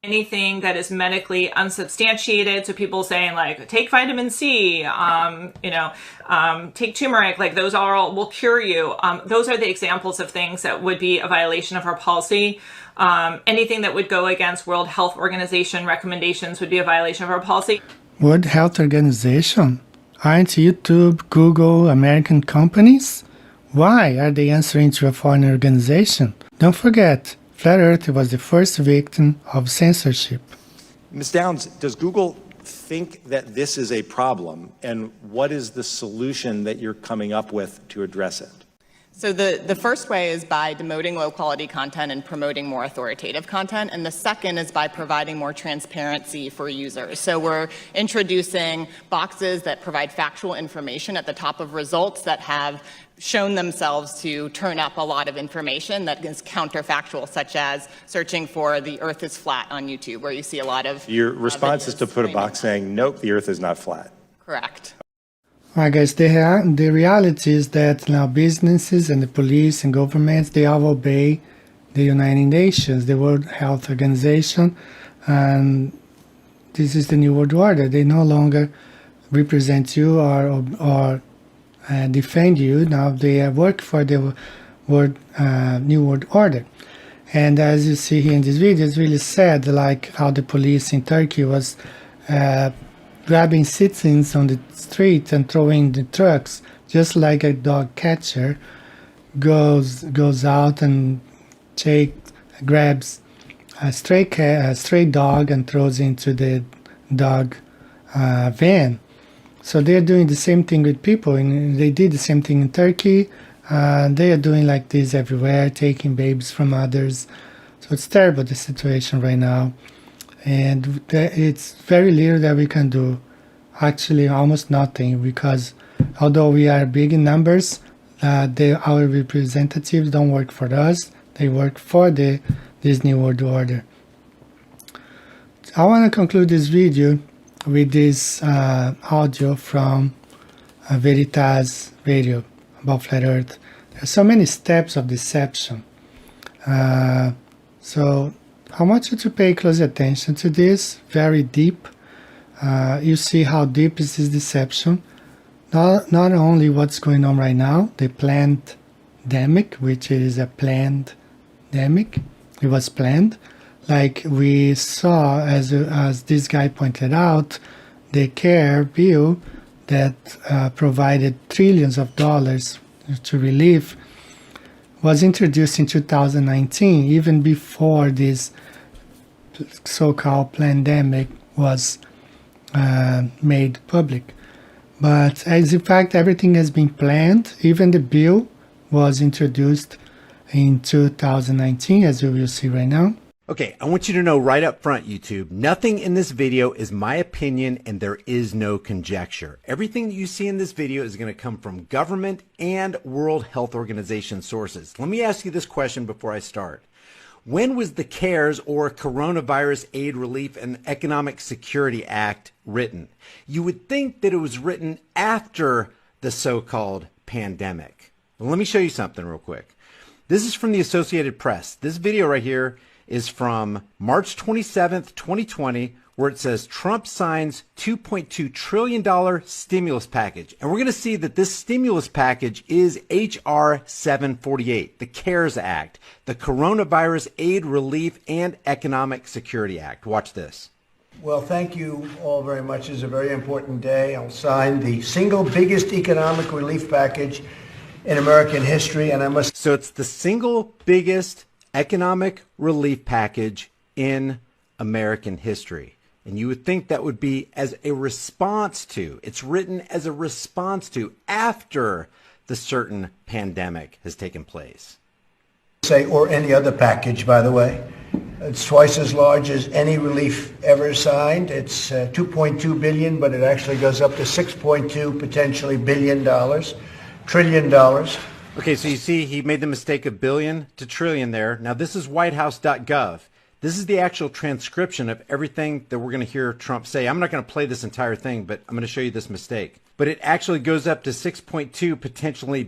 S30: Anything that is medically unsubstantiated, so people saying like, take vitamin C, take turmeric, like those are all will cure you. Those are the examples of things that would be a violation of our policy. Anything that would go against World Health Organization recommendations would be a violation of our policy.
S2: World Health Organization? Aren't YouTube, Google, American companies? Why are they answering to a foreign organization? Don't forget, Flat Earth was the first victim of censorship.
S31: Ms. Downs, does Google think that this is a problem, and what is the solution that you're coming up with to address it?
S1: So the first way is by demoting low-quality content and promoting more authoritative content, and the second is by providing more transparency for users. So we're introducing boxes that provide factual information at the top of results that have shown themselves to turn up a lot of information that is counterfactual, such as searching for the Earth is flat on YouTube, where you see a lot of
S31: Your response is to put a box saying, nope, the Earth is not flat.
S1: correct.
S2: I guess the reality is that now businesses and the police and governments, they all obey the United Nations, the World Health Organization, and this is the New World Order. They no longer represent you or defend you. Now they work for the New World Order. And as you see here in this video, it's really sad, like how the police in Turkey was grabbing citizens on the street and throwing the trucks, just like a dog catcher goes out and grabs a stray dog and throws into the dog van. So they're doing the same thing with people, and they did the same thing in Turkey. They are doing like this everywhere, taking babies from others. So it's terrible, the situation right now. And it's very little that we can do, actually almost nothing, because although we are big in numbers, our representatives don't work for us, they work for this New World Order. I want to conclude this video with this audio from Veritas radio about Flat Earth. There are so many steps of deception. So I want you to pay close attention to this, very deep. You see how deep is this deception. Not only what's going on right now, the pandemic, which is a planned demic. It was planned. Like we saw, as this guy pointed out, the CARE bill that provided trillions of dollars to relief was introduced in 2019, even before this so-called pandemic was made public. But as in fact everything has been planned, even the bill was introduced in 2019, as you will see right now.
S3: Okay, I want you to know right up front, YouTube, nothing in this video is my opinion and there is no conjecture. Everything that you see in this video is going to come from government and World Health Organization sources. Let me ask you this question before I start. When was the CARES, or Coronavirus Aid, Relief, and Economic Security Act written? You would think that it was written after the so-called pandemic. Well, let me show you something real quick. This is from the Associated Press. This video right here is from March 27th, 2020, where it says Trump signs $2.2 trillion stimulus package. And we're going to see that this stimulus package is H.R. 748, the CARES Act, the Coronavirus Aid, Relief, and Economic Security Act. Watch this.
S6: Well, thank you all very much. It's a very important day. I'll sign the single biggest economic relief package in American history, and I must...
S3: So it's the single biggest economic relief package in American history. And you would think that would be as a response to, it's written as a response to after the certain pandemic has taken place.
S6: Say, or any other package, by the way. It's twice as large as any relief ever signed. It's $2.2 billion, but it actually goes up to $6.2 potentially trillion dollars.
S3: Okay, so you see he made the mistake of billion to trillion there. Now this is whitehouse.gov. This is the actual transcription of everything that we're going to hear Trump say. I'm not going to play this entire thing, but I'm going to show you this mistake. But it actually goes up to 6.2 potentially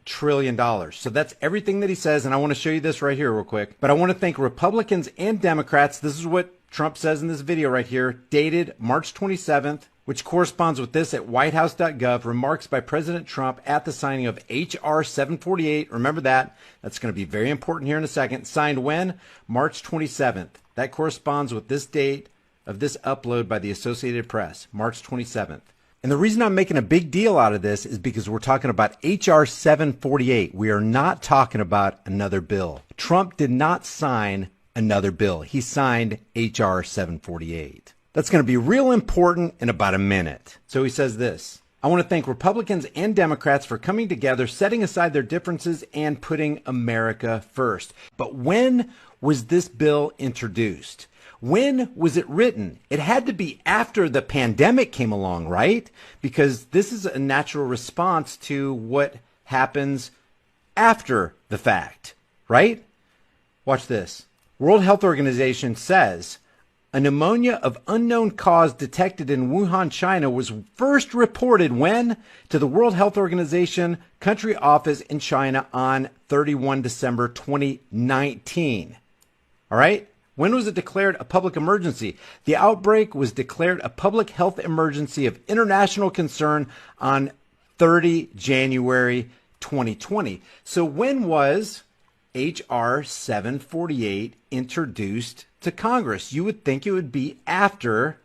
S3: trillion dollars. So that's everything that he says, and I want to show you this right here real quick. But I want to thank Republicans and Democrats. This is what Trump says in this video right here, dated March 27th, which corresponds with this at whitehouse.gov, remarks by President Trump at the signing of H.R. 748. Remember that. That's going to be very important here in a second. Signed when? March 27th. That corresponds with this date of this upload by the Associated Press, March 27th. And the reason I'm making a big deal out of this is because we're talking about H.R. 748. We are not talking about another bill. Trump did not sign another bill. He signed H.R. 748. That's going to be real important in about a minute. So he says this. I want to thank Republicans and Democrats for coming together, setting aside their differences, and putting America first. But when was this bill introduced? When was it written? It had to be after the pandemic came along, right? Because this is a natural response to what happens after the fact, right? Watch this. World Health Organization says a pneumonia of unknown cause detected in Wuhan, China was first reported when? To the World Health Organization country office in China on 31 December 2019. All right? When was it declared a public emergency? The outbreak was declared a public health emergency of international concern on 30 January 2020. So when was H.R. 748 introduced to Congress? You would think it would be after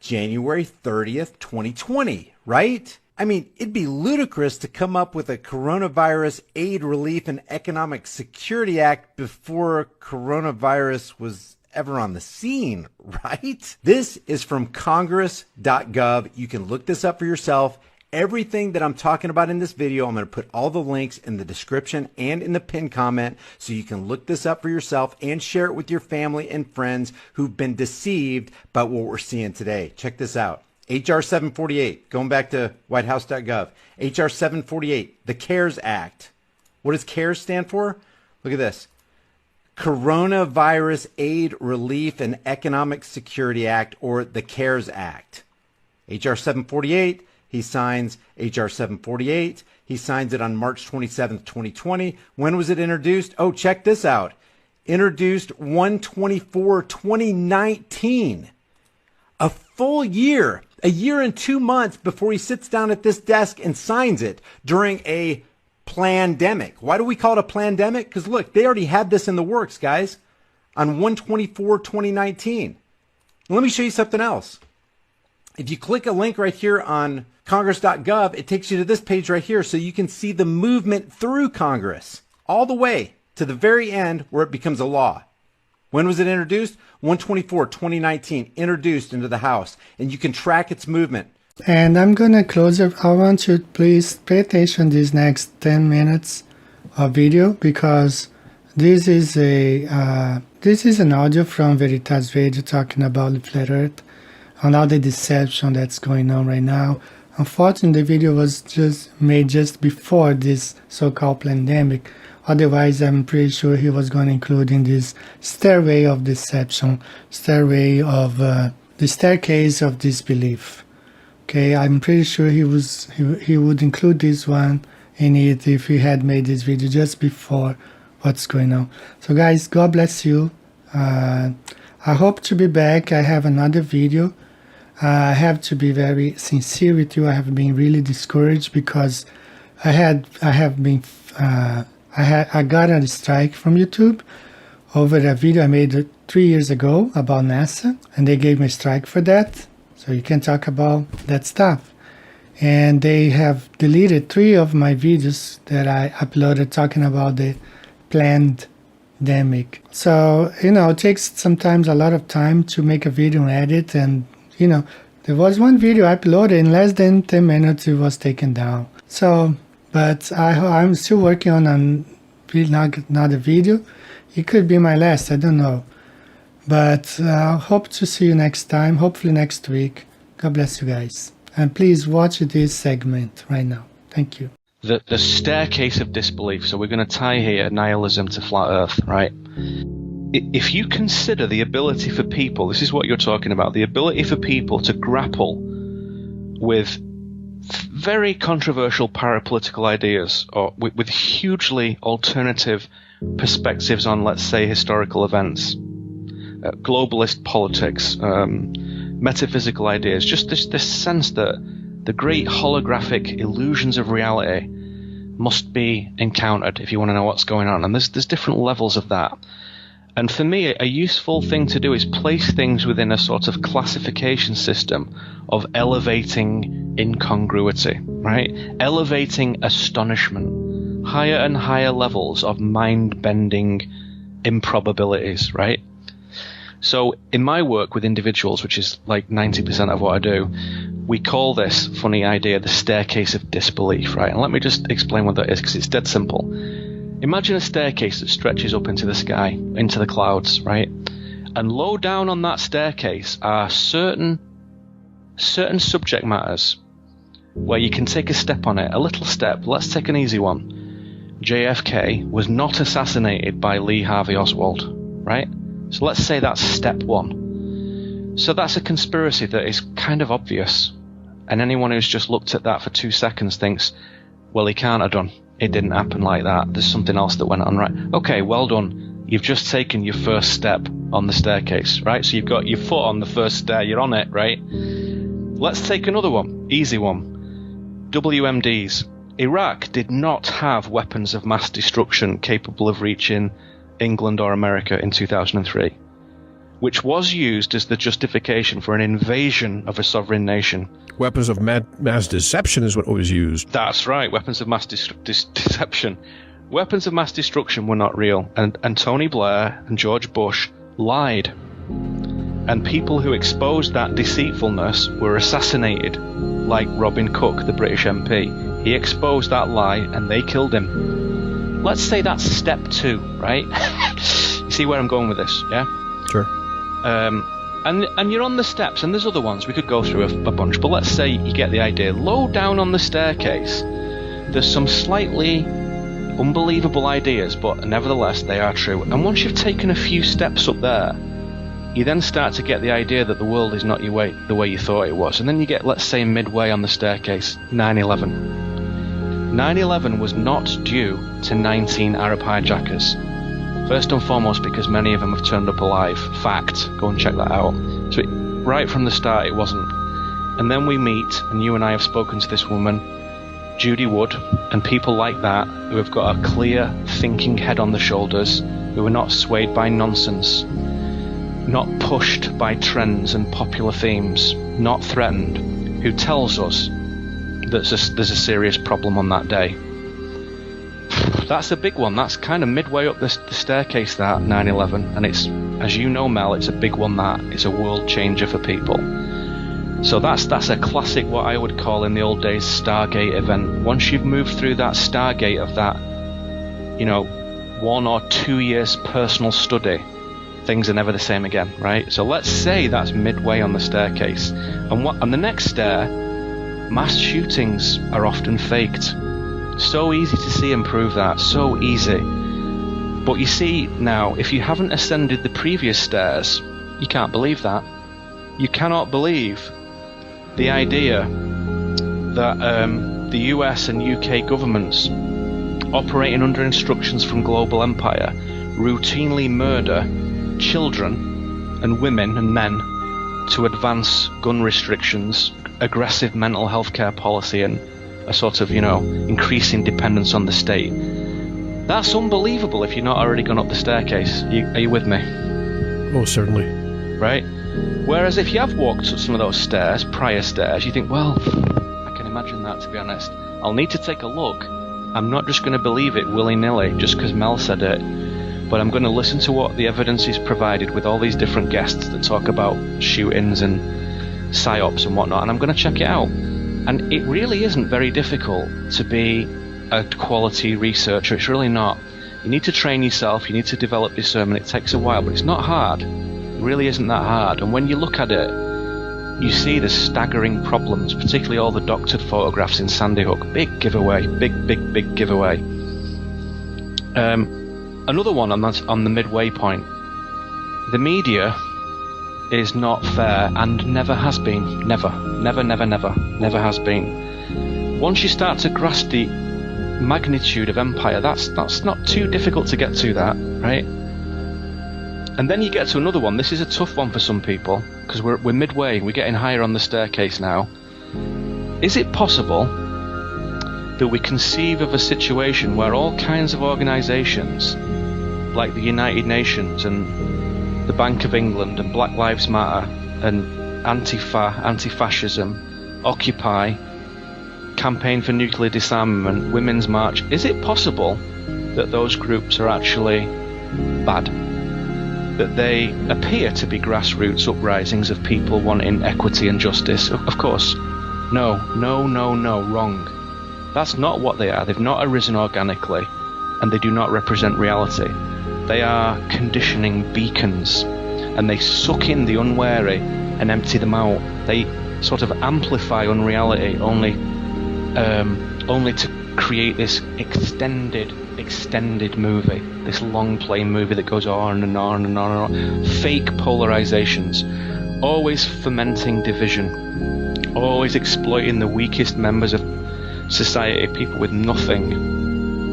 S3: January 30th, 2020, right? I mean, it'd be ludicrous to come up with a Coronavirus Aid, Relief, and Economic Security Act before coronavirus was ever on the scene, right? This is from congress.gov. You can look this up for yourself. Everything that I'm talking about in this video, I'm going to put all the links in the description and in the pinned comment so you can look this up for yourself and share it with your family and friends who've been deceived by what we're seeing today. Check this out. H.R. 748, going back to whitehouse.gov. H.R. 748, the CARES Act. What does CARES stand for? Look at this. Coronavirus Aid, Relief, and Economic Security Act, or the CARES Act. H.R. 748, he signs H.R. 748. He signs it on March 27th, 2020. When was it introduced? Oh, check this out. Introduced 1/24/2019. A full year, a year and 2 months before he sits down at this desk and signs it during a plandemic. Why do we call it a plandemic? Because look, they already had this in the works, guys, on 1/24/2019. Let me show you something else. If you click a link right here on congress.gov, it takes you to this page right here so you can see the movement through Congress all the way to the very end where it becomes a law. When was it introduced? 1/24/2019, introduced into the House, and you can track its movement.
S2: And I'm going to close it. I want you to please pay attention these next 10 minutes of video because this is an audio from Veritas Radio talking about the flat earth and all the deception that's going on right now. Unfortunately, the video was just made just before this so-called pandemic. Otherwise, I'm pretty sure he was going to include in this stairway of deception, the staircase of disbelief. Okay, I'm pretty sure he would include this one in it if he had made this video just before what's going on. So guys, God bless you. I hope to be back. I have another video. I have to be very sincere with you. I have been really discouraged because I got a strike from YouTube over a video I made 3 years ago about NASA, and they gave me a strike for that. So you can talk about that stuff. And they have deleted 3 of my videos that I uploaded talking about the pandemic. So, it takes sometimes a lot of time to make a video and edit, and there was one video I uploaded in less than 10 minutes, it was taken down. So, but I'm still working on another video. It could be my last, I don't know. But I hope to see you next time, hopefully next week. God bless you guys. And please watch this segment right now. Thank you.
S8: The staircase of disbelief. So we're going to tie here nihilism to flat earth, right? If you consider the ability for people, this is what you're talking about, the ability for people to grapple with very controversial parapolitical ideas or with hugely alternative perspectives on, let's say, historical events, globalist politics, metaphysical ideas, just this sense that the great holographic illusions of reality must be encountered if you want to know what's going on. And there's different levels of that. And for me, a useful thing to do is place things within a sort of classification system of elevating incongruity, right? Elevating astonishment, higher and higher levels of mind-bending improbabilities, right? So in my work with individuals, which is like 90% of what I do, We call this funny idea the staircase of disbelief, right? And let me just explain what that is, because it's dead simple. Imagine a staircase that stretches up into the sky, into the clouds, right? And low down on that staircase are certain subject matters where you can take a step on it, a little step. Let's take an easy one. JFK was not assassinated by Lee Harvey Oswald, right? So let's say that's step one. So that's a conspiracy that is kind of obvious. And anyone who's just looked at that for 2 seconds thinks, well, he can't have done. It didn't happen like that. There's something else that went on, right? Okay, well done. You've just taken your first step on the staircase, right? So you've got your foot on the first stair. You're on it, right? Let's take another one. Easy one. WMDs. Iraq did not have weapons of mass destruction capable of reaching England or America in 2003, which was used as the justification for an invasion of a sovereign nation.
S4: Weapons of mass deception is what was used.
S8: That's right, weapons of mass deception. Weapons of mass destruction were not real, and Tony Blair and George Bush lied. And people who exposed that deceitfulness were assassinated, like Robin Cook, the British MP. He exposed that lie and they killed him. Let's say that's step 2, right? You see where I'm going with this, yeah?
S4: Sure.
S8: And you're on the steps, and there's other ones. We could go through a bunch, but let's say you get the idea. Low down on the staircase, there's some slightly unbelievable ideas, but nevertheless they are true. And once you've taken a few steps up there, you then start to get the idea that the world is not the way you thought it was. And then you get, let's say, midway on the staircase, 9/11. 9/11 was not due to 19 Arab hijackers. First and foremost, because many of them have turned up alive. Fact. Go and check that out. So right from the start, it wasn't. And then we meet, and you and I have spoken to this woman, Judy Wood, and people like that who have got a clear thinking head on the shoulders, who are not swayed by nonsense, not pushed by trends and popular themes, not threatened, who tells us that there's a serious problem on that day. That's a big one. That's kind of midway up the staircase, that 9/11, and it's, as you know, Mel, it's a big one. That it's a world changer for people. So that's a classic, what I would call in the old days, Stargate event. Once you've moved through that Stargate of that, 1 or 2 years personal study, things are never the same again, right? So let's say that's midway on the staircase, and on the next stair, mass shootings are often faked. So easy to see and prove that, so easy. But you see now, if you haven't ascended the previous stairs, you can't believe that. You cannot believe the idea that the US and UK governments, operating under instructions from global empire, routinely murder children and women and men to advance gun restrictions, aggressive mental health care policy, and a sort of, increasing dependence on the state. That's unbelievable if you're not already gone up the staircase. Are you with me?
S4: Oh, certainly.
S8: Right? Whereas if you have walked up some of those stairs, prior stairs, you think, well, I can imagine that, to be honest. I'll need to take a look. I'm not just going to believe it willy-nilly just because Mel said it, but I'm going to listen to what the evidence is provided with all these different guests that talk about shootings and psyops and whatnot, and I'm going to check it out. And it really isn't very difficult to be a quality researcher. It's really not. You need to train yourself, you need to develop discernment. It takes a while, but it's not hard. It really isn't that hard. And when you look at it, you see the staggering problems, particularly all the doctored photographs in Sandy Hook. Big giveaway, big giveaway. Another one on the midway point. The media is not fair and never has been. Never has been. Once you start to grasp the magnitude of empire, that's not too difficult to get to that, right? And then you get to another one. This is a tough one for some people, because we're midway, we're getting higher on the staircase now. Is it possible that we conceive of a situation where all kinds of organisations, like the United Nations and the Bank of England and Black Lives Matter and Antifa, anti-fascism, Occupy, Campaign for Nuclear Disarmament, Women's March, is it possible that those groups are actually bad? That they appear to be grassroots uprisings of people wanting equity and justice? Of course, No, wrong. That's not what they are. They've not arisen organically, and they do not represent reality. They are conditioning beacons, and they suck in the unwary and empty them out. They sort of amplify unreality only to create this extended movie, this long play movie that goes on and on and on and on. Fake polarizations, always fomenting division, always exploiting the weakest members of society, people with nothing,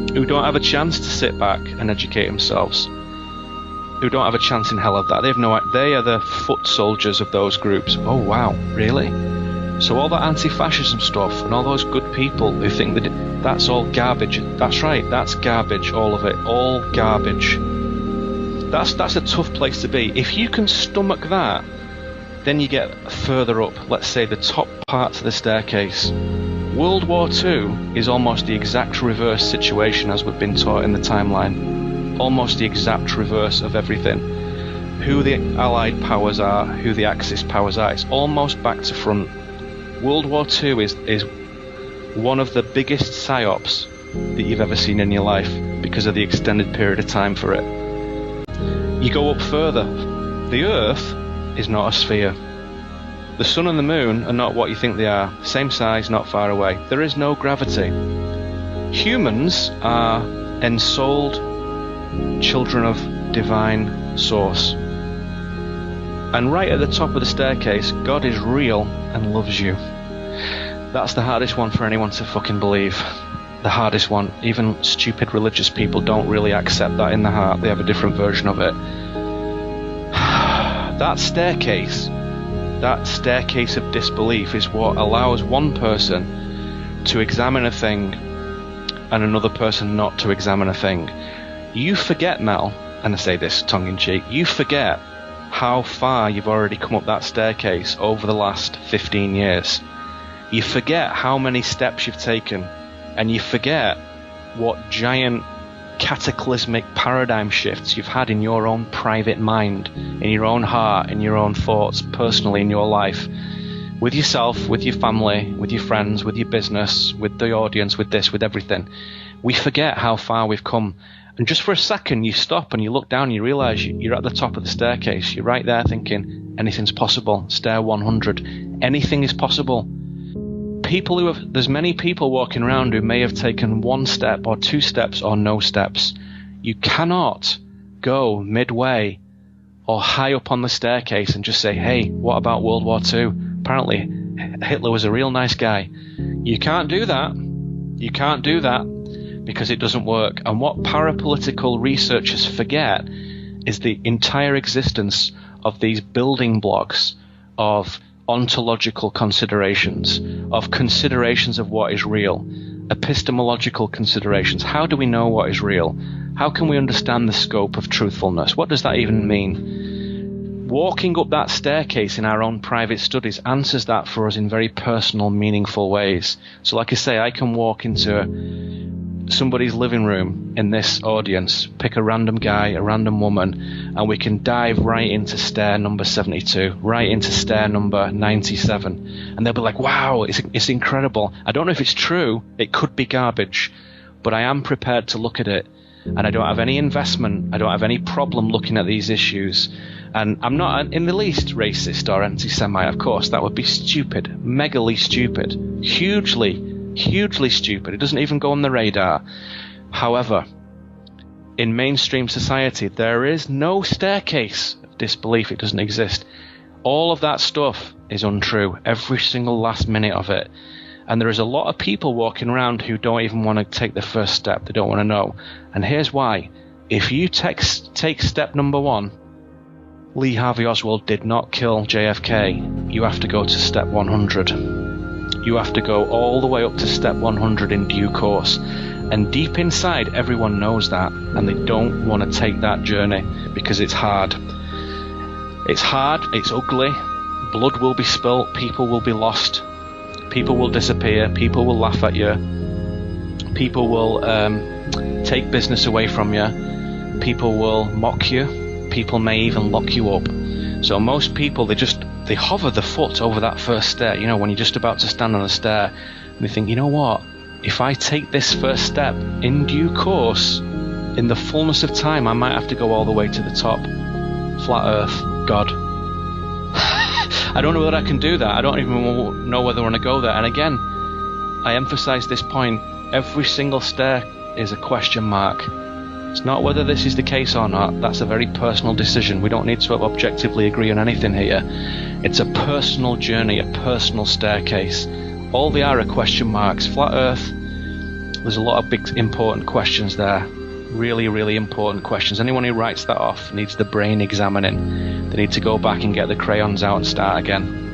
S8: who don't have a chance to sit back and educate themselves, who don't have a chance in hell of that. They are the foot soldiers of those groups. Oh wow, really? So all that anti-fascism stuff and all those good people who think that that's all garbage. That's right, that's garbage, all of it, all garbage. That's a tough place to be. If you can stomach that, then you get further up, let's say the top parts of the staircase. World War II is almost the exact reverse situation as we've been taught in the timeline. Almost the exact reverse of everything. Who the Allied powers are, who the Axis powers are, it's almost back to front. World War II is one of the biggest psyops that you've ever seen in your life because of the extended period of time for it. You go up further. The Earth is not a sphere. The sun and the moon are not what you think they are. Same size, not far away. There is no gravity. Humans are ensouled children of divine source. And right at the top of the staircase, God is real and loves you. That's the hardest one for anyone to fucking believe. The hardest one. Even stupid religious people don't really accept that in the heart. They have a different version of it. That staircase of disbelief is what allows one person to examine a thing and another person not to examine a thing. You forget, Mel, and I say this tongue-in-cheek, you forget how far you've already come up that staircase over the last 15 years. You forget how many steps you've taken, and you forget what giant cataclysmic paradigm shifts you've had in your own private mind, in your own heart, in your own thoughts, personally in your life, with yourself, with your family, with your friends, with your business, with the audience, with this, with everything. We forget how far we've come. And just for a second, you stop and you look down and you realize you're at the top of the staircase. You're right there thinking, anything's possible. Stair 100. Anything is possible. There's many people walking around who may have taken one step or two steps or no steps. You cannot go midway or high up on the staircase and just say, hey, what about World War II? Apparently, Hitler was a real nice guy. You can't do that. You can't do that because it doesn't work. And what parapolitical researchers forget is the entire existence of these building blocks of ontological considerations, of considerations of what is real, epistemological considerations. How do we know what is real? How can we understand the scope of truthfulness? What does that even mean? Walking up that staircase in our own private studies answers that for us in very personal, meaningful ways. So like I say, I can walk into somebody's living room in this audience, pick a random guy, a random woman, and we can dive right into stair number 72, right into stair number 97. And they'll be like, wow, it's incredible. I don't know if it's true. It could be garbage, but I am prepared to look at it. And I don't have any investment. I don't have any problem looking at these issues. And I'm not in the least racist or anti-Semite, of course. That would be stupid, megally stupid, hugely stupid. It doesn't even go on the radar. However, in mainstream society, there is no staircase of disbelief. It doesn't exist. All of that stuff is untrue, every single last minute of it. And there is a lot of people walking around who don't even want to take the first step. They don't want to know. And here's why. If you take step number 1, Lee Harvey Oswald did not kill JFK, you have to go to step 100. You have to go all the way up to step 100 in due course. And deep inside, everyone knows that, and they don't want to take that journey because it's hard. It's hard, it's ugly, blood will be spilt, people will be lost, people will disappear, people will laugh at you, people will take business away from you, people will mock you, people may even lock you up. So most people, they hover the foot over that first stair, you know, when you're just about to stand on the stair, and they think, you know what, if I take this first step in due course, in the fullness of time, I might have to go all the way to the top. Flat Earth, God. I don't know whether I can do that. I don't even know whether I want to go there. And again, I emphasize this point, every single stair is a question mark. It's not whether this is the case or not. That's a very personal decision. We don't need to objectively agree on anything here. It's a personal journey, a personal staircase. All they are question marks. Flat Earth, there's a lot of big important questions there. Really, really important questions. Anyone who writes that off needs the brain examining. They need to go back and get the crayons out and start again.